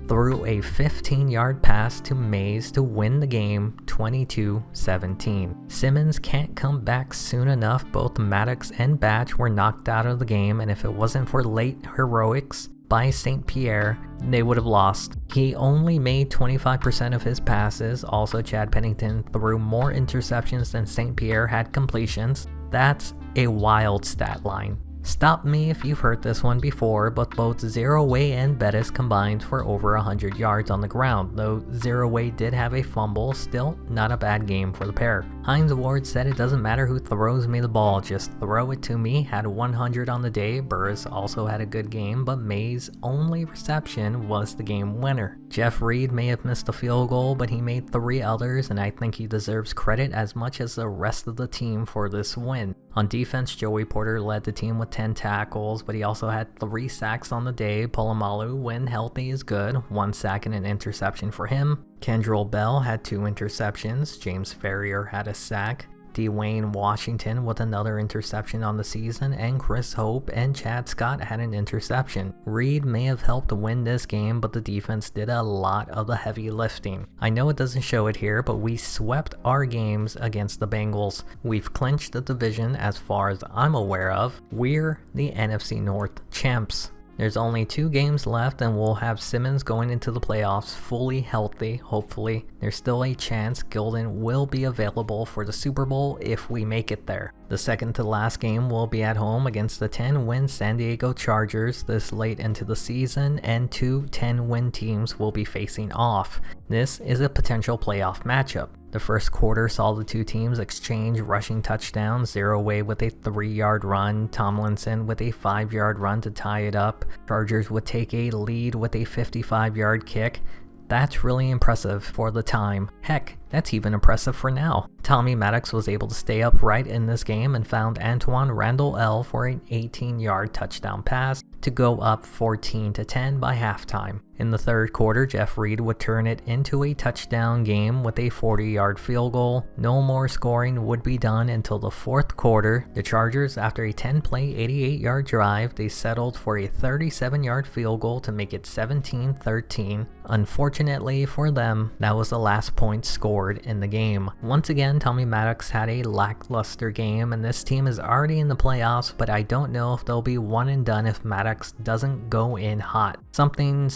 threw a 15-yard pass to Mays to win the game 22-17. Simmons can't come back soon enough. Both Maddox and Batch were knocked out of the game, and if it wasn't for late heroics by St. Pierre, they would have lost. He only made 25% of his passes. Also, Chad Pennington threw more interceptions than St. Pierre had completions. That's a wild stat line. Stop me if you've heard this one before, but both Zero Way and Bettis combined for over 100 yards on the ground. Though Zero Way did have a fumble, still not a bad game for the pair. Hines Ward said it doesn't matter who throws me the ball, just throw it to me. Had 100 on the day. Burris also had a good game, but May's only reception was the game winner. Jeff Reed may have missed a field goal, but he made 3 others, and I think he deserves credit as much as the rest of the team for this win. On defense, Joey Porter led the team with 10 tackles, but he also had 3 sacks on the day. Polamalu, when healthy, is good. 1 sack and an interception for him. Kendrell Bell had 2 interceptions. James Ferrier had a sack. Dwayne Washington with another interception on the season, and Chris Hope and Chad Scott had an interception. Reed may have helped win this game, but the defense did a lot of the heavy lifting. I know it doesn't show it here, but we swept our games against the Bengals. We've clinched the division as far as I'm aware of. We're the NFC North champs. There's only 2 games left, and we'll have Simmons going into the playoffs fully healthy, hopefully. There's still a chance Gilden will be available for the Super Bowl if we make it there. The second to last game will be at home against the 10-win San Diego Chargers this late into the season, and 2 10-win teams will be facing off. This is a potential playoff matchup. The first quarter saw the 2 teams exchange rushing touchdowns, Zero Way with a 3-yard run, Tomlinson with a 5-yard run to tie it up. Chargers would take a lead with a 55-yard kick. That's really impressive for the time. Heck, that's even impressive for now. Tommy Maddox was able to stay upright in this game and found Antoine Randall L for an 18-yard touchdown pass to go up 14-10 by halftime. In the third quarter, Jeff Reed would turn it into a touchdown game with a 40-yard field goal. No more scoring would be done until the fourth quarter. The Chargers, after a 10-play, 88-yard drive, they settled for a 37-yard field goal to make it 17-13. Unfortunately for them, that was the last point scored in the game. Once again, Tommy Maddox had a lackluster game, and this team is already in the playoffs, but I don't know if they'll be one and done if Maddox doesn't go in hot. Something,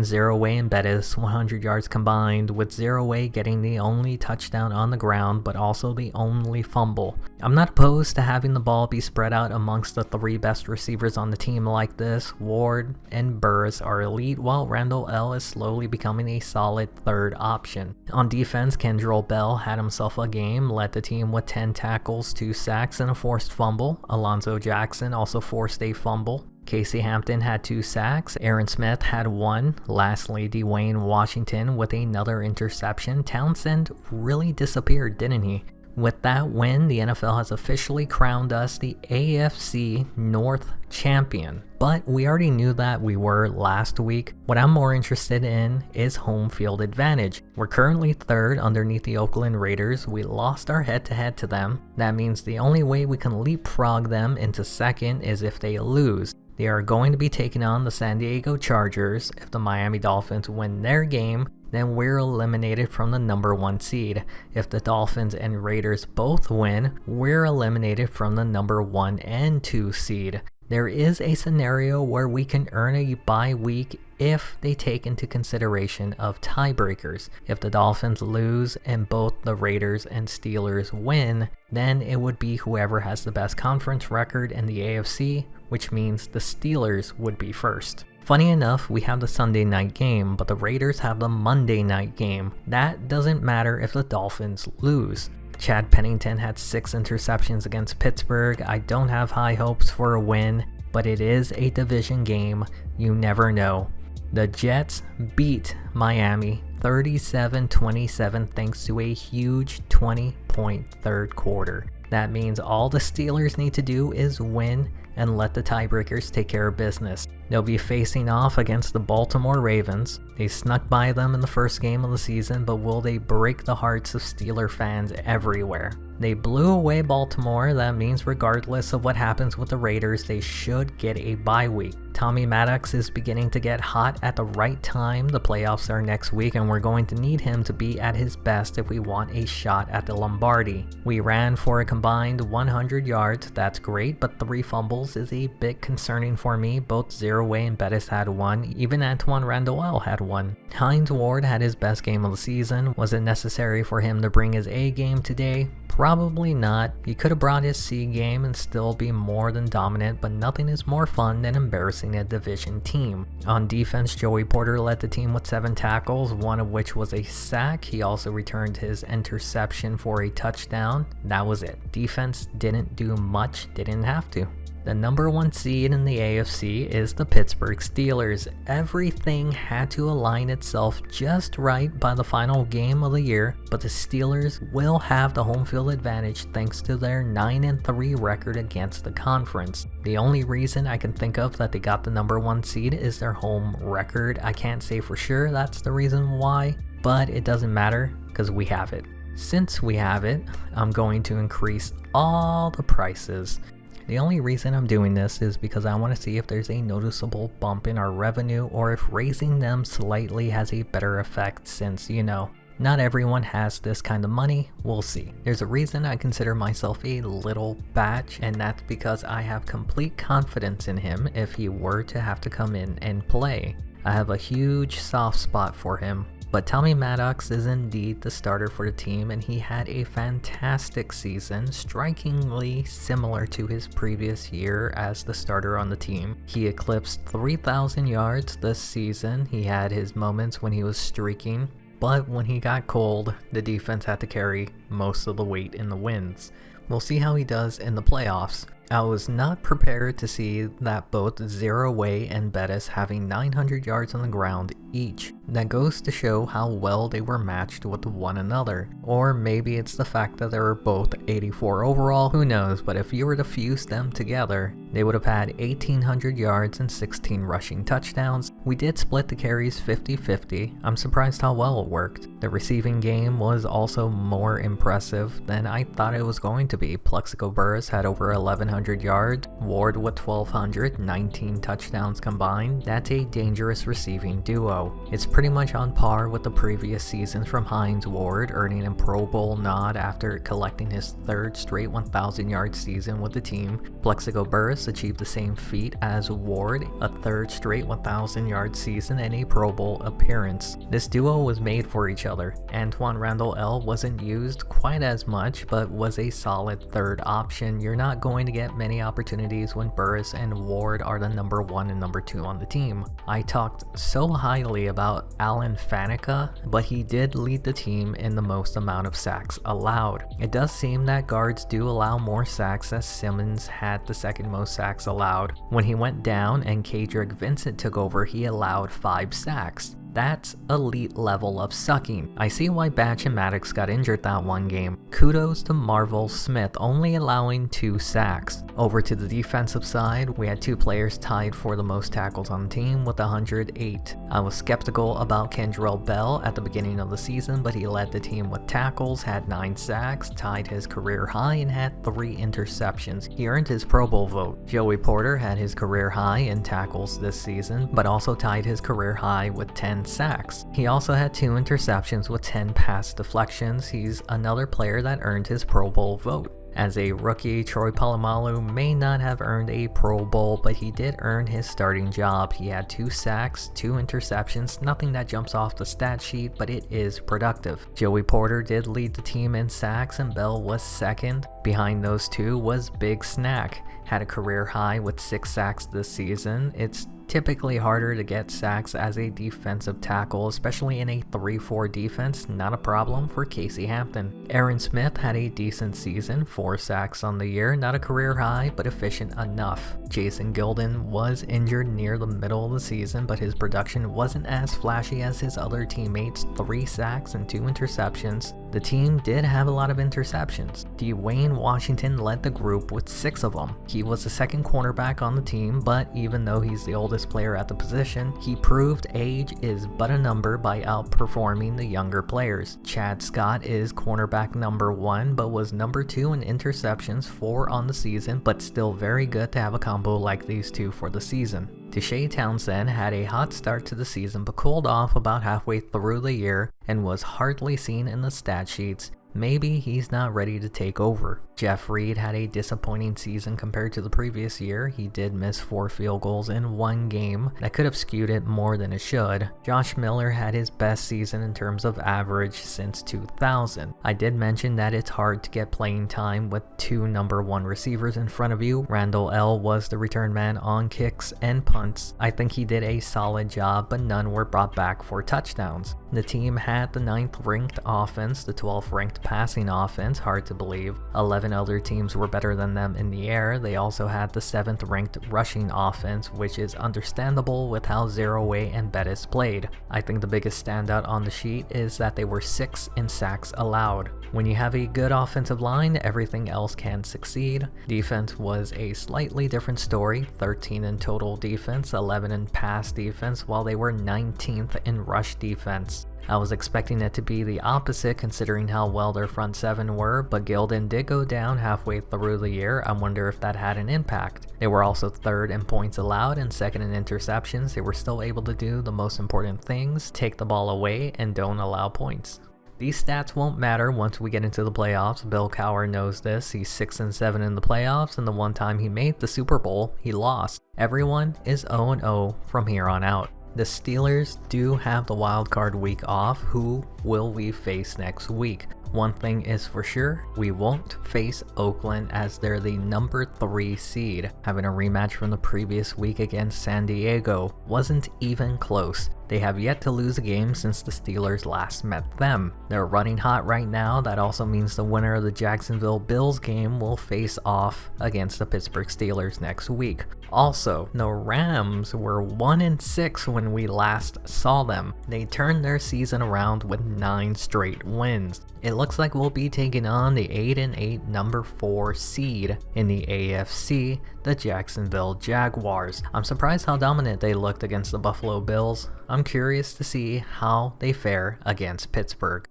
Zero Way and Bettis, 100 yards combined, with Zero Way getting the only touchdown on the ground, but also the only fumble. I'm not opposed to having the ball be spread out amongst the three best receivers on the team like this. Ward and Burris are elite, while Randall L is slowly becoming a solid third option. On defense, Kendrell Bell had himself a game, led the team with 10 tackles, 2 sacks, and a forced fumble. Alonzo Jackson also forced a fumble. Casey Hampton had 2 sacks, Aaron Smith had 1, lastly Dwayne Washington with another interception. Townsend really disappeared, didn't he? With that win, the NFL has officially crowned us the AFC North champion. But we already knew that we were last week. What I'm more interested in is home field advantage. We're currently third underneath the Oakland Raiders. We lost our head-to-head to them. That means the only way we can leapfrog them into second is if they lose. They are going to be taking on the San Diego Chargers. If the Miami Dolphins win their game, then we're eliminated from the number 1 seed. If the Dolphins and Raiders both win, we're eliminated from the number 1 and 2 seed. There is a scenario where we can earn a bye week if they take into consideration of tiebreakers. If the Dolphins lose and both the Raiders and Steelers win, then it would be whoever has the best conference record in the AFC, which means the Steelers would be first. Funny enough, we have the Sunday night game, but the Raiders have the Monday night game. That doesn't matter if the Dolphins lose. Chad Pennington had 6 interceptions against Pittsburgh. I don't have high hopes for a win, but it is a division game. You never know. The Jets beat Miami 37-27 thanks to a huge 20-point third quarter. That means all the Steelers need to do is win and let the tiebreakers take care of business. They'll be facing off against the Baltimore Ravens. They snuck by them in the first game of the season, but will they break the hearts of Steeler fans everywhere? They blew away Baltimore. That means regardless of what happens with the Raiders, they should get a bye week. Tommy Maddox is beginning to get hot at the right time. The playoffs are next week, and we're going to need him to be at his best if we want a shot at the Lombardi. We ran for a combined 100 yards. That's great, but 3 fumbles is a bit concerning for me. Both Zero Way and Bettis had 1. Even Antoine Randall had 1. Hines Ward had his best game of the season. Was it necessary for him to bring his A game today? Probably not. He could have brought his C game and still be more than dominant, but nothing is more fun than embarrassing a division team. On defense, Joey Porter led the team with 7 tackles, 1 of which was a sack. He also returned his interception for a touchdown. That was it. Defense didn't do much, didn't have to. The number 1 seed in the AFC is the Pittsburgh Steelers. Everything had to align itself just right by the final game of the year, but the Steelers will have the home field advantage thanks to their 9-3 record against the conference. The only reason I can think of that they got the number 1 seed is their home record. I can't say for sure that's the reason why, but it doesn't matter because we have it. Since we have it, I'm going to increase all the prices. The only reason I'm doing this is because I want to see if there's a noticeable bump in our revenue or if raising them slightly has a better effect since, not everyone has this kind of money. We'll see. There's a reason I consider myself a little batch, and that's because I have complete confidence in him if he were to have to come in and play. I have a huge soft spot for him. But Tommy Maddox is indeed the starter for the team, and he had a fantastic season, strikingly similar to his previous year as the starter on the team. He eclipsed 3,000 yards this season. He had his moments when he was streaking, but when he got cold, the defense had to carry most of the weight in the wins. We'll see how he does in the playoffs. I was not prepared to see that both Zero Way and Bettis having 900 yards on the ground each. That goes to show how well they were matched with one another. Or maybe it's the fact that they were both 84 overall, who knows, but if you were to fuse them together, They would have had 1,800 yards and 16 rushing touchdowns. We did split the carries 50-50. I'm surprised how well it worked. The receiving game was also more impressive than I thought it was going to be. Plexico Burress had over 1,100 yards, Ward with 1,200, 19 touchdowns combined. That's a dangerous receiving duo. It's pretty much on par with the previous seasons from Hines Ward, earning a Pro Bowl nod after collecting his third straight 1,000-yard season with the team. Plexico Burress achieved the same feat as Ward, a third straight 1,000-yard season and a Pro Bowl appearance. This duo was made for each other. Antoine Randall L wasn't used quite as much, but was a solid third option. You're not going to get many opportunities when Burress and Ward are the number 1 and number 2 on the team. I talked so highly about Alan Faneca, but he did lead the team in the most amount of sacks allowed. It does seem that guards do allow more sacks, as Simmons had the second most sacks allowed. When he went down and Kadrick Vincent took over, he allowed 5 sacks. That's elite level of sucking. I see why Batch and Maddox got injured that one game. Kudos to Marvel Smith only allowing 2 sacks. Over to the defensive side, we had 2 players tied for the most tackles on the team with 108. I was skeptical about Kendrell Bell at the beginning of the season, but he led the team with tackles, had 9 sacks, tied his career high, and had 3 interceptions. He earned his Pro Bowl vote. Joey Porter had his career high in tackles this season, but also tied his career high with 10 sacks. He also had 2 interceptions with 10 pass deflections. He's another player that earned his Pro Bowl vote. As a rookie, Troy Polamalu may not have earned a Pro Bowl, but he did earn his starting job. He had 2 sacks, 2 interceptions, nothing that jumps off the stat sheet, but it is productive. Joey Porter did lead the team in sacks, and Bell was second. Behind those 2 was Big Snack, had a career high with 6 sacks this season. It's typically harder to get sacks as a defensive tackle, especially in a 3-4 defense. Not a problem for Casey Hampton. Aaron Smith had a decent season, 4 sacks on the year, not a career high, but efficient enough. Jason Gilden was injured near the middle of the season, but his production wasn't as flashy as his other teammates, 3 sacks and 2 interceptions. The team did have a lot of interceptions. Dwayne Washington led the group with 6 of them. He was the second cornerback on the team, but even though he's the oldest player at the position, he proved age is but a number by outperforming the younger players. Chad Scott is cornerback number 1, but was number 2 in interceptions, 4 on the season, but still very good to have a combo like these 2 for the season. Deshae Townsend had a hot start to the season but cooled off about halfway through the year and was hardly seen in the stat sheets. Maybe he's not ready to take over. Jeff Reed had a disappointing season compared to the previous year. He did miss 4 field goals in 1 game. That could have skewed it more than it should. Josh Miller had his best season in terms of average since 2000. I did mention that it's hard to get playing time with 2 number 1 receivers in front of you. Randall L was the return man on kicks and punts. I think he did a solid job, but none were brought back for touchdowns. The team had the 9th ranked offense, the 12th ranked passing offense, hard to believe. 11 other teams were better than them in the air. They also had the 7th ranked rushing offense, which is understandable with how Zero Way and Bettis played. I think the biggest standout on the sheet is that they were 6 in sacks allowed. When you have a good offensive line, everything else can succeed. Defense was a slightly different story, 13 in total defense, 11 in pass defense, while they were 19th in rush defense. I was expecting it to be the opposite considering how well their front 7 were, but Gilden did go down halfway through the year. I wonder if that had an impact. They were also 3rd in points allowed and 2nd in interceptions. They were still able to do the most important things, take the ball away and don't allow points. These stats won't matter once we get into the playoffs. Bill Cowher knows this. He's 6-7 in the playoffs, and the one time he made the Super Bowl, he lost. Everyone is 0-0 from here on out. The Steelers do have the wildcard week off. Who will we face next week? One thing is for sure, we won't face Oakland as they're the number 3 seed. Having a rematch from the previous week against San Diego wasn't even close. They have yet to lose a game since the Steelers last met them. They're running hot right now. That also means the winner of the Jacksonville Bills game will face off against the Pittsburgh Steelers next week. Also, the Rams were 1-6 when we last saw them. They turned their season around with 9 straight wins. It looks like we'll be taking on the 8-8 number 4 seed in the AFC, the Jacksonville Jaguars. I'm surprised how dominant they looked against the Buffalo Bills. I'm curious to see how they fare against Pittsburgh.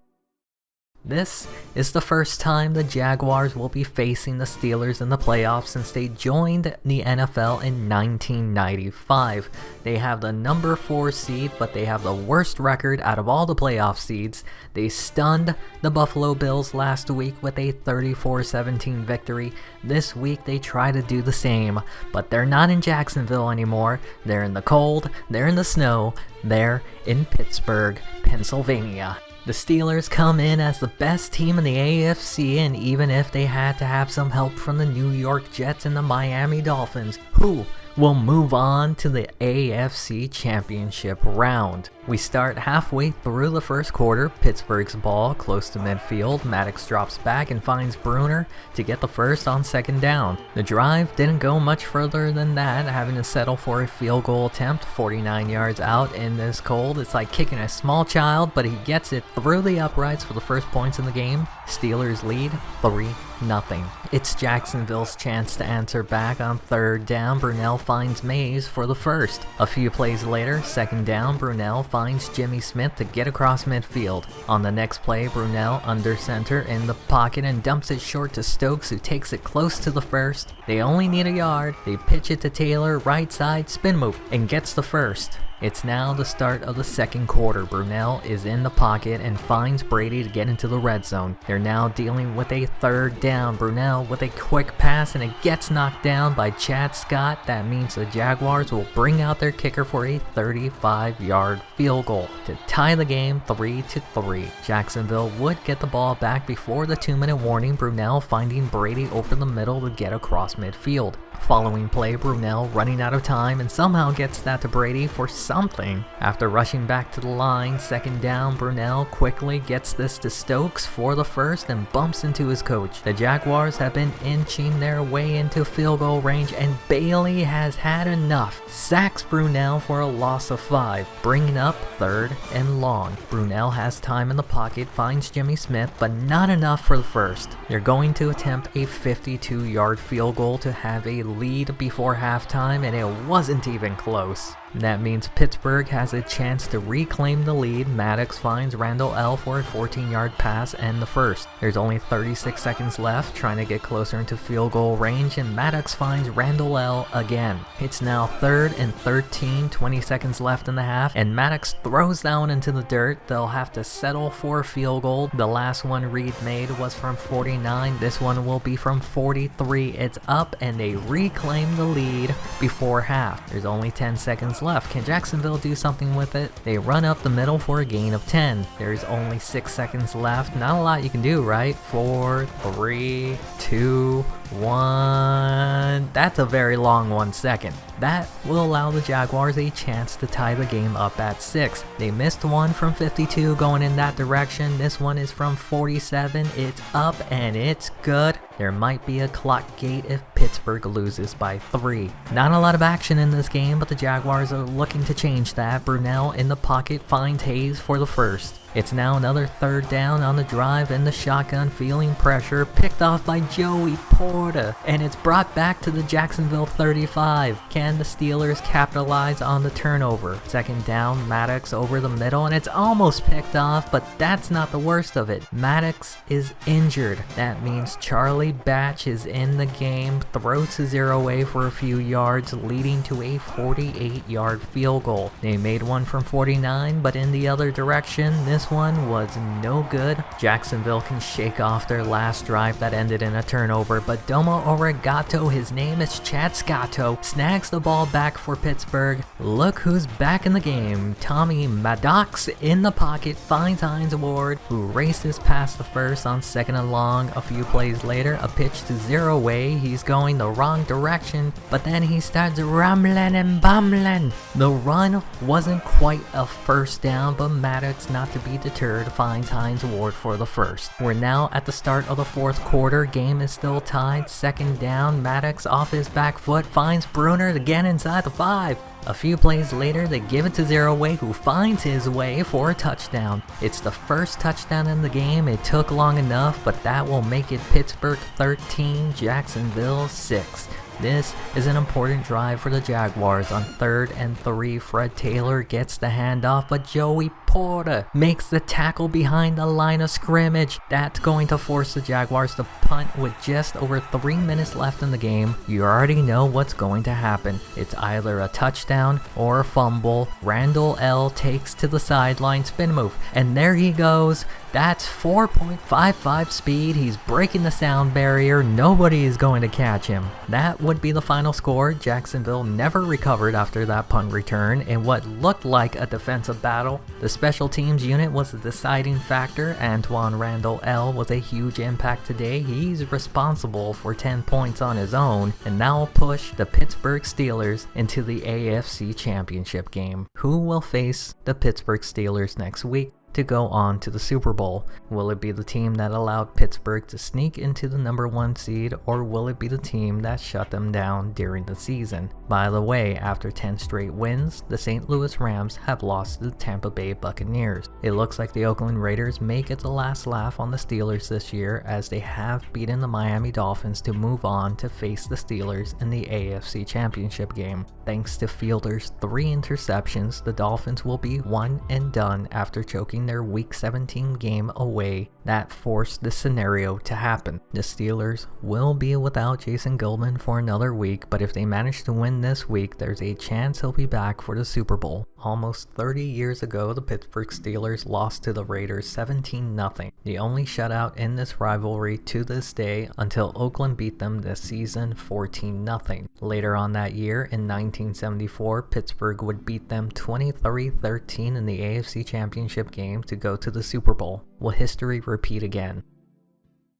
This is the first time the Jaguars will be facing the Steelers in the playoffs since they joined the NFL in 1995. They have the number 4 seed, but they have the worst record out of all the playoff seeds. They stunned the Buffalo Bills last week with a 34-17 victory. This week they try to do the same, but they're not in Jacksonville anymore. They're in the cold, they're in the snow, they're in Pittsburgh, Pennsylvania. The Steelers come in as the best team in the AFC, and even if they had to have some help from the New York Jets and the Miami Dolphins, who will move on to the AFC Championship Round. We start halfway through the first quarter. Pittsburgh's ball close to midfield. Maddox drops back and finds Bruner to get the first on second down. The drive didn't go much further than that, having to settle for a field goal attempt 49 yards out in this cold. It's like kicking a small child, but he gets it through the uprights for the first points in the game. Steelers lead 3-0. It's Jacksonville's chance to answer back on third down. Brunell finds Mays for the first. A few plays later, second down, Brunell finds Jimmy Smith to get across midfield. On the next play, Brunell under center in the pocket and dumps it short to Stokes, who takes it close to the first. They only need a yard. They pitch it to Taylor, right side, spin move, and gets the first. It's now the start of the second quarter. Brunell is in the pocket and finds Brady to get into the red zone. They're now dealing with a third down. Brunell with a quick pass, and it gets knocked down by Chad Scott. That means the Jaguars will bring out their kicker for a 35-yard field goal to tie the game 3-3. Jacksonville would get the ball back before the 2-minute warning. Brunell finding Brady over the middle to get across midfield. Following play, Brunell running out of time and somehow gets that to Brady for something. After rushing back to the line, second down, Brunell quickly gets this to Stokes for the first and bumps into his coach. The Jaguars have been inching their way into field goal range, and Bailey has had enough. Sacks Brunell for a loss of 5, bringing up third and long. Brunell has time in the pocket, finds Jimmy Smith, but not enough for the first. They're going to attempt a 52-yard field goal to have a lead before halftime, and it wasn't even close. That means Pittsburgh has a chance to reclaim the lead. Maddox finds Randall L for a 14-yard pass and the first. There's only 36 seconds left, trying to get closer into field goal range, and Maddox finds Randall L again. It's now 3rd and 13, 20 seconds left in the half, and Maddox throws that one into the dirt. They'll have to settle for a field goal. The last one Reed made was from 49. This one will be from 43. It's up, and they reclaim the lead before half. There's only 10 seconds left. Can Jacksonville do something with it? They run up the middle for a gain of 10. There's only 6 seconds left. Not a lot you can do, right? 4, 3, 2, 1. That's a very long 1 second. That will allow the Jaguars a chance to tie the game up at 6. They missed one from 52 going in that direction. This one is from 47. It's up and it's good. There might be a clock gate if Pittsburgh loses by 3. Not a lot of action in this game, but the Jaguars are looking to change that. Brunell in the pocket finds Hayes for the first. It's now another third down on the drive in the shotgun, feeling pressure, picked off by Joey Porter, and it's brought back to the Jacksonville 35. Can the Steelers capitalize on the turnover? Second down, Maddox over the middle, and it's almost picked off, but that's not the worst of it. Maddox is injured. That means Charlie Batch is in the game, throws to zero away for a few yards, leading to a 48-yard field goal. They made one from 49, but in the other direction, this this one was no good. Jacksonville can shake off their last drive that ended in a turnover, but Domo Arigato, his name is Chad Scotto, snags the ball back for Pittsburgh. Look who's back in the game. Tommy Maddox in the pocket finds Hines Ward, who races past the first on 2nd and long. A few plays later, a pitch to Zero Way. He's going the wrong direction, but then he starts rumbling and bumbling. The run wasn't quite a first down, but Maddox, not to be deterred, finds Hines Ward for the first. We're now at the start of the 4th quarter. Game is still tied. 2nd down. Maddox off his back foot finds Bruner again inside the 5. A few plays later, they give it to Zero Way, who finds his way for a touchdown. It's the first touchdown in the game. It took long enough, but that will make it Pittsburgh 13, Jacksonville 6. This is an important drive for the Jaguars. On 3rd and 3, Fred Taylor gets the handoff, but Joey Porter makes the tackle behind the line of scrimmage. That's going to force the Jaguars to punt with just over 3 minutes left in the game. You already know what's going to happen. It's either a touchdown or a fumble. Randall L takes to the sideline spin move, and there he goes. That's 4.55 speed. He's breaking the sound barrier. Nobody is going to catch him. That would be the final score. Jacksonville never recovered after that punt return in what looked like a defensive battle. The special teams unit was the deciding factor. Antoine Randall L was a huge impact today. He's responsible for 10 points on his own, and that will push the Pittsburgh Steelers into the AFC Championship Game. Who will face the Pittsburgh Steelers next week to go on to the Super Bowl? Will it be the team that allowed Pittsburgh to sneak into the number 1 seed, or will it be the team that shut them down during the season? By the way, after 10 straight wins, the St. Louis Rams have lost to the Tampa Bay Buccaneers. It looks like the Oakland Raiders may get the last laugh on the Steelers this year, as they have beaten the Miami Dolphins to move on to face the Steelers in the AFC Championship Game. Thanks to Fielder's 3 interceptions, the Dolphins will be one and done after choking their Week 17 game away. That forced this scenario to happen. The Steelers will be without Jason Goldman for another week, but if they manage to win this week, there's a chance he'll be back for the Super Bowl. Almost 30 years ago, the Pittsburgh Steelers lost to the Raiders 17-0, the only shutout in this rivalry to this day, until Oakland beat them this season 14-0. Later on that year, in 1974, Pittsburgh would beat them 23-13 in the AFC Championship Game to go to the Super Bowl. Will history repeat again?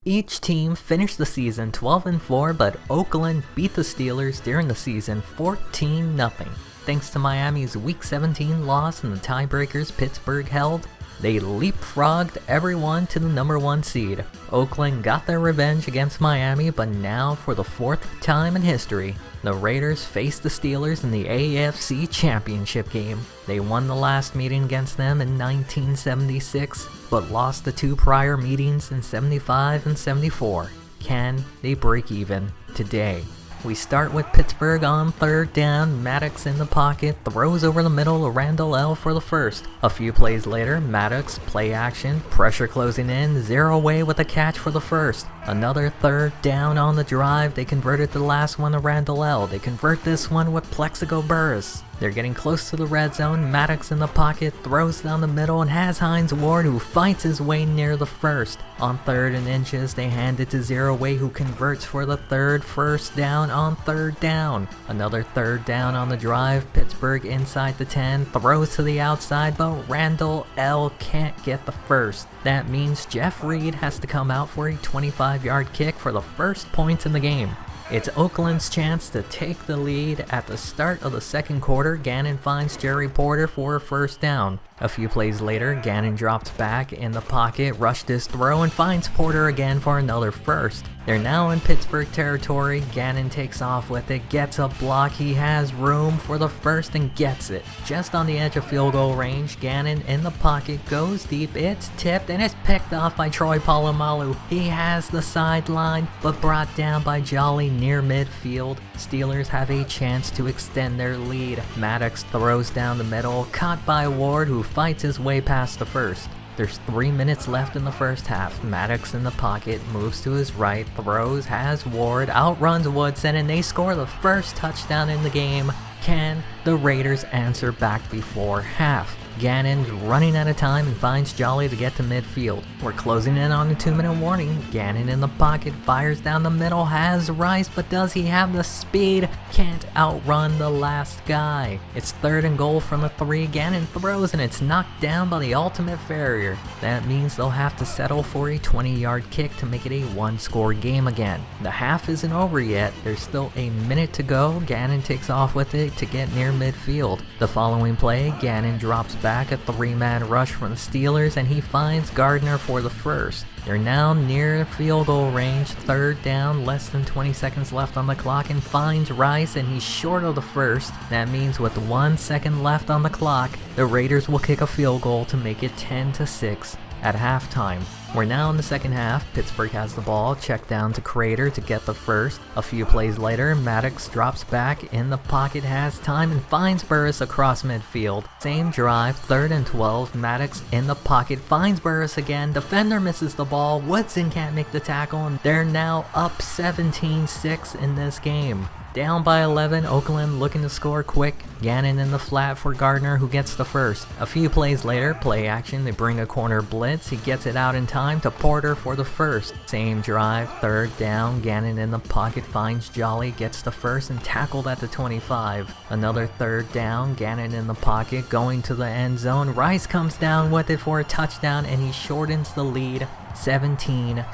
Each team finished the season 12-4, but Oakland beat the Steelers during the season 14-0. Thanks to Miami's Week 17 loss and the tiebreakers Pittsburgh held, they leapfrogged everyone to the number 1 seed. Oakland got their revenge against Miami, but now for the 4th time in history, the Raiders faced the Steelers in the AFC Championship Game. They won the last meeting against them in 1976, but lost the 2 prior meetings in 75 and 74. Can they break even today? We start with Pittsburgh on 3rd down. Maddox in the pocket, throws over the middle to Randall L for the first. A few plays later, Maddox, play action, pressure closing in, Zero Way with a catch for the first. Another 3rd down on the drive. They converted the last one to Randall L. They convert this one with Plexico Burress. They're getting close to the red zone. Maddox in the pocket, throws down the middle and has Hines Ward, who fights his way near the first. On 3rd and inches, they hand it to Zero Way, who converts for the 3rd first down on 3rd down. Another 3rd down on the drive. Pittsburgh inside the 10, throws to the outside, but Randall L can't get the first. That means Jeff Reed has to come out for a 25-yard kick for the first points in the game. It's Oakland's chance to take the lead. At the start of the 2nd quarter, Gannon finds Jerry Porter for a first down. A few plays later, Gannon drops back in the pocket, rushed his throw, and finds Porter again for another first. They're now in Pittsburgh territory. Gannon takes off with it, gets a block. He has room for the first and gets it. Just on the edge of field goal range, Gannon in the pocket goes deep. It's tipped and it's picked off by Troy Polamalu. He has the sideline, but brought down by Jolly near midfield. Steelers have a chance to extend their lead. Maddox throws down the middle, caught by Ward, who fights his way past the first. There's 3 minutes left in the first half. Maddox in the pocket, moves to his right, throws, has Ward, outruns Woodson, and they score the first touchdown in the game. Can the Raiders answer back before half? Gannon's running out of time and finds Jolly to get to midfield. We're closing in on a 2-minute warning. Gannon in the pocket, fires down the middle, has Rice, but does he have the speed? Can't outrun the last guy. It's 3rd and goal from the 3. Gannon throws and it's knocked down by the ultimate farrier. That means they'll have to settle for a 20-yard kick to make it a 1-score game again. The half isn't over yet. There's still a minute to go. Gannon takes off with it to get near midfield. The following play, Gannon drops back a 3-man rush from the Steelers and he finds Gardner for the first. They're now near field goal range, 3rd down, less than 20 seconds left on the clock, and finds Rice and he's short of the first. That means with 1 second left on the clock, the Raiders will kick a field goal to make it 10-6 at halftime. We're now in the second half. Pittsburgh has the ball, checked down to Crater to get the first. A few plays later, Maddox drops back in the pocket, has time, and finds Burris across midfield. Same drive, 3rd and 12, Maddox in the pocket, finds Burris again, defender misses the ball, Woodson can't make the tackle, and they're now up 17-6 in this game. Down by 11, Oakland looking to score quick. Gannon in the flat for Gardner, who gets the first. A few plays later, play action, they bring a corner blitz. He gets it out in time to Porter for the first. Same drive, 3rd down, Gannon in the pocket finds Jolly, gets the first and tackled at the 25. Another 3rd down, Gannon in the pocket, going to the end zone. Rice comes down with it for a touchdown and he shortens the lead 17-23.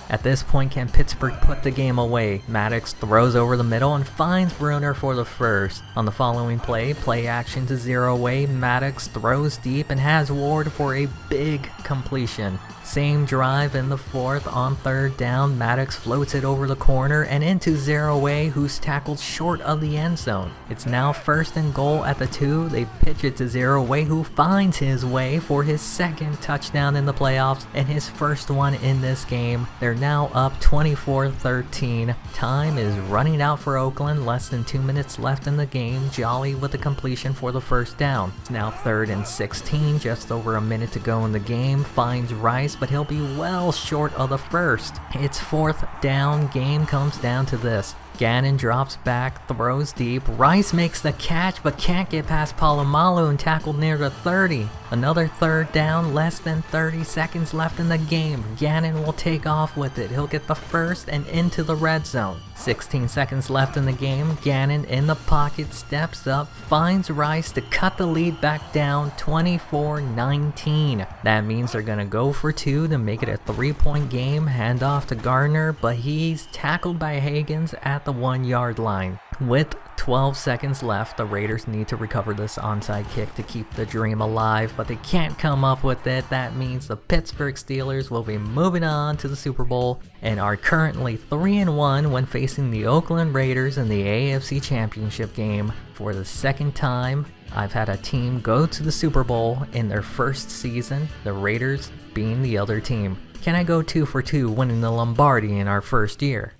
At this point, can Pittsburgh put the game away? Maddox throws over the middle and finds Bruner for the first. On the following play, play action to 0 away, Maddox throws deep and has Ward for a big completion. Same drive in the 4th, on 3rd down, Maddox floats it over the corner and into 0 away, who's tackled short of the end zone. It's now 1st and goal at the 2, they pitch it to 0 away, who finds his way for his 2nd touchdown in the playoffs and his first one in this game. They're now up 24-13. Time is running out for Oakland, less than 2 minutes left in the game. Jolly with the completion for the 1st down. It's now 3rd and 16, just over a minute to go in the game, finds Rice, but he'll be well short of the first. It's 4th down, game comes down to this. Gannon drops back, throws deep, Rice makes the catch but can't get past Palomalu and tackled near the 30. Another 3rd down, less than 30 seconds left in the game. Gannon will take off with it, he'll get the first and into the red zone. 16 seconds left in the game, Gannon in the pocket steps up, finds Rice to cut the lead back down 24-19. That means they're gonna go for 2 to make it a 3-point game, hand off to Gardner, but he's tackled by Higgins at the 1-yard line. With 12 seconds left, the Raiders need to recover this onside kick to keep the dream alive, but they can't come up with it. That means the Pittsburgh Steelers will be moving on to the Super Bowl and are currently 3-1 when facing the Oakland Raiders in the AFC Championship Game. For the 2nd time, I've had a team go to the Super Bowl in their first season, the Raiders being the other team. Can I go 2 for 2 winning the Lombardi in our first year?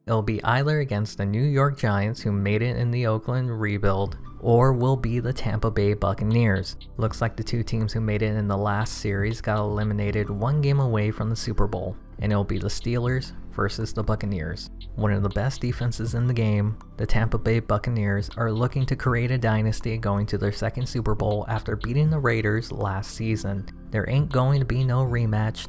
It'll be either against the New York Giants, who made it in the Oakland rebuild, or will be the Tampa Bay Buccaneers. Looks like the 2 teams who made it in the last series got eliminated 1 game away from the Super Bowl, and it'll be the Steelers versus the Buccaneers. One of the best defenses in the game, the Tampa Bay Buccaneers are looking to create a dynasty going to their 2nd Super Bowl after beating the Raiders last season. There ain't going to be no rematch,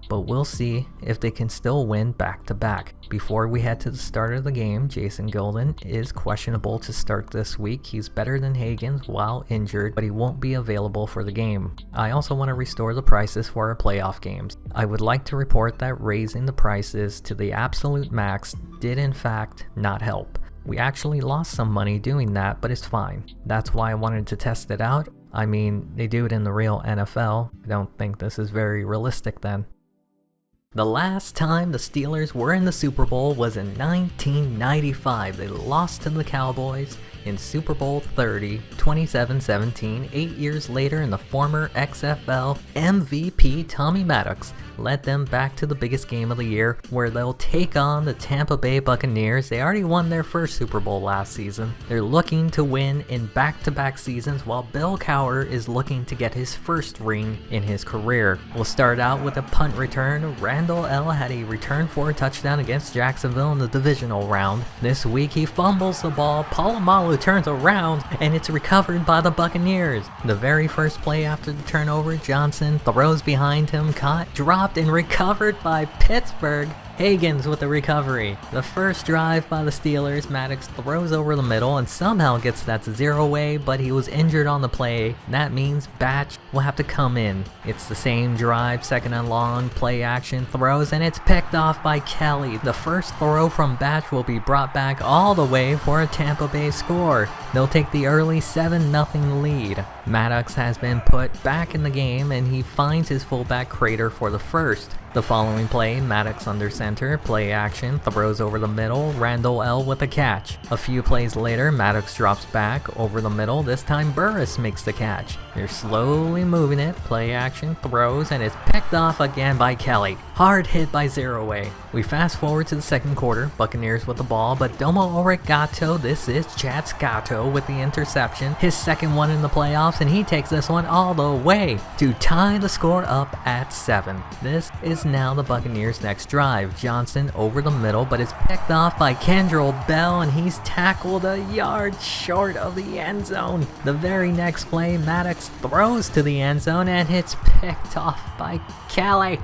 but we'll see if they can still win back-to-back. Before we head to the start of the game, Jason Gilden is questionable to start this week. He's better than Higgins while injured, but he won't be available for the game. I also want to restore the prices for our playoff games. I would like to report that raising the prices to the absolute max did in fact not help. We actually lost some money doing that, but it's fine. That's why I wanted to test it out. I mean, they do it in the real NFL. I don't think this is very realistic then. The last time the Steelers were in the Super Bowl was in 1995. They lost to the Cowboys in Super Bowl 30, 27-17. 8 years later, and the former XFL MVP Tommy Maddox led them back to the biggest game of the year, where they'll take on the Tampa Bay Buccaneers. They already won their first Super Bowl last season. They're looking to win in back-to-back seasons, while Bill Cowher is looking to get his first ring in his career. We'll start out with a punt return. Randall L. had a return for a touchdown against Jacksonville in the Divisional Round. This week he fumbles the ball. Palomalu it turns around and it's recovered by the Buccaneers. The very first play after the turnover, Johnson throws behind him, caught, dropped, and recovered by Pittsburgh. Higgins with the recovery. The first drive by the Steelers, Maddox throws over the middle and somehow gets that to 0-way, but he was injured on the play. That means Batch will have to come in. It's the same drive, second and long, play action, throws, and it's picked off by Kelly. The first throw from Batch will be brought back all the way for a Tampa Bay score. They'll take the early 7-0 lead. Maddox has been put back in the game and he finds his fullback Crater for the first. The following play, Maddox under center, play action, throws over the middle, Randall L with a catch. A few plays later, Maddox drops back over the middle, this time Burris makes the catch. They're slowly moving it, play action, throws, and it's picked off again by Kelly. Hard hit by 0-way. We fast forward to the second quarter, Buccaneers with the ball, but Domo Origato, this is Chad Scotto with the interception, his second one in the playoffs, and he takes this one all the way to tie the score up at 7. This is now the Buccaneers' next drive. Johnson over the middle, but it's picked off by Kendrell Bell, and he's tackled a yard short of the end zone. The very next play, Maddox throws to the end zone, and it's picked off by Kelly.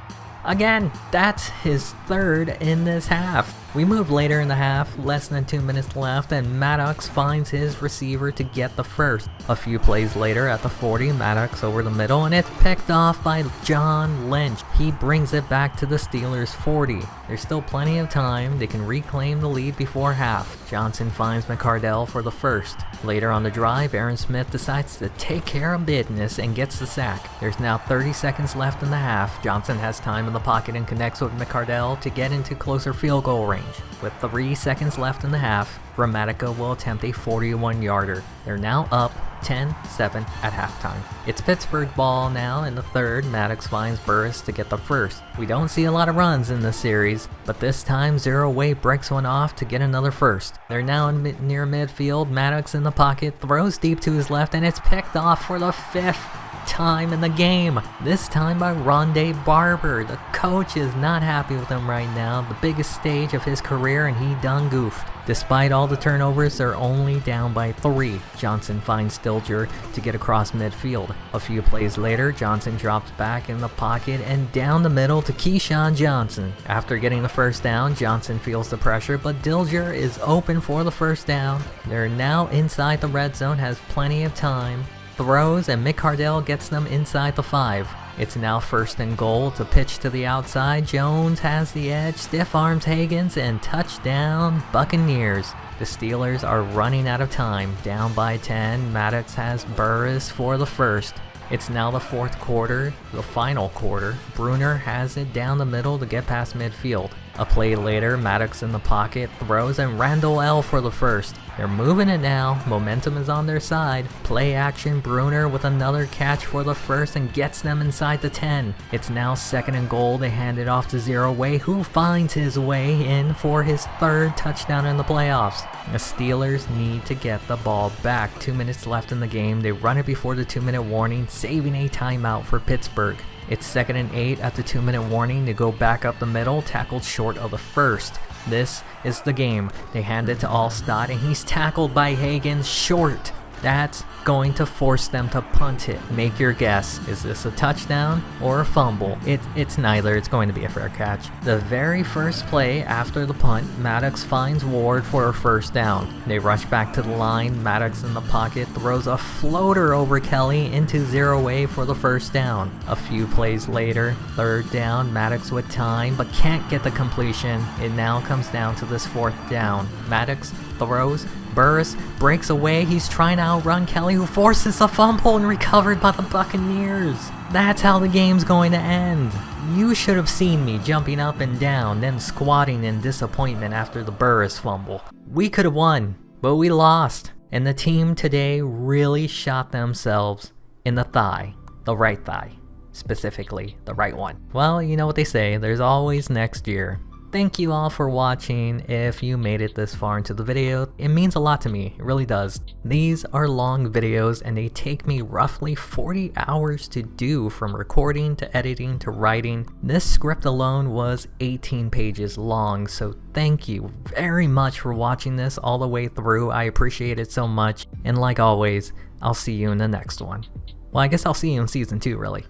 Again, that's his third in this half. We move later in the half, less than 2 minutes left, and Maddox finds his receiver to get the first. A few plays later at the 40, Maddox over the middle, and it's picked off by John Lynch. He brings it back to the Steelers' 40. There's still plenty of time. They can reclaim the lead before half. Johnson finds McCardell for the first. Later on the drive, Aaron Smith decides to take care of business and gets the sack. There's now 30 seconds left in the half. Johnson has time in the pocket and connects with McCardell to get into closer field goal range. With 3 seconds left in the half, Grammatica will attempt a 41-yarder. They're now up 10-7 at halftime. It's Pittsburgh ball now in the third. Maddox finds Burris to get the first. We don't see a lot of runs in this series, but this time 0-way breaks one off to get another first. They're now near midfield. Maddox in the pocket, throws deep to his left, and it's picked off for the 5th time in the game. This time by Rondé Barber. The coach is not happy with him right now. The biggest stage of his career, and he done goofed. Despite all the turnovers, they're only down by 3. Johnson finds Stilger to get across midfield. A few plays later, Johnson drops back in the pocket and down the middle to Keyshawn Johnson. After getting the first down, Johnson feels the pressure, but Dilger is open for the first down. They're now inside the red zone, has plenty of time. Throws, and McCardell gets them inside the 5. It's now 1st and goal to pitch to the outside. Jones has the edge, stiff arms Higgins, and touchdown Buccaneers. The Steelers are running out of time, down by 10. Maddox has Burris for the first. It's now the 4th quarter, the final quarter. Bruner has it down the middle to get past midfield. A play later, Maddox in the pocket, throws, and Randall L for the first. They're moving it now, momentum is on their side. Play action, Bruner with another catch for the first and gets them inside the 10. It's now 2nd and goal, they hand it off to 0-way, who finds his way in for his 3rd touchdown in the playoffs. The Steelers need to get the ball back. 2 minutes left in the game, they run it before the 2-minute warning, saving a timeout for Pittsburgh. It's 2nd and 8 at the 2-minute warning. They go back up the middle, tackled short of the first. This is the game. They hand it to Allstott, and he's tackled by Higgins short. That's going to force them to punt it. Make your guess. Is this a touchdown or a fumble? It's neither. It's going to be a fair catch. The very first play after the punt, Maddox finds Ward for a first down. They rush back to the line. Maddox in the pocket throws a floater over Kelly into 0-way for the first down. A few plays later, 3rd down, Maddox with time but can't get the completion. It now comes down to this 4th down. Maddox throws. Burris breaks away. He's trying to outrun Kelly, who forces a fumble and recovered by the Buccaneers. That's how the game's going to end. You should have seen me jumping up and down, then squatting in disappointment after the Burris fumble. We could have won, but we lost. And the team today really shot themselves in the thigh, the right thigh. Specifically, the right one. Well, you know what they say, there's always next year. thank you all for watching. If you made it this far into the video, it means a lot to me, it really does. These are long videos and they take me roughly 40 hours to do, from recording to editing to writing. This script alone was 18 pages long, so thank you very much for watching this all the way through. I appreciate it so much, and like always, I'll see you in the next one. Well, I guess I'll see you in season 2, really.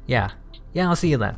Yeah, I'll see you then.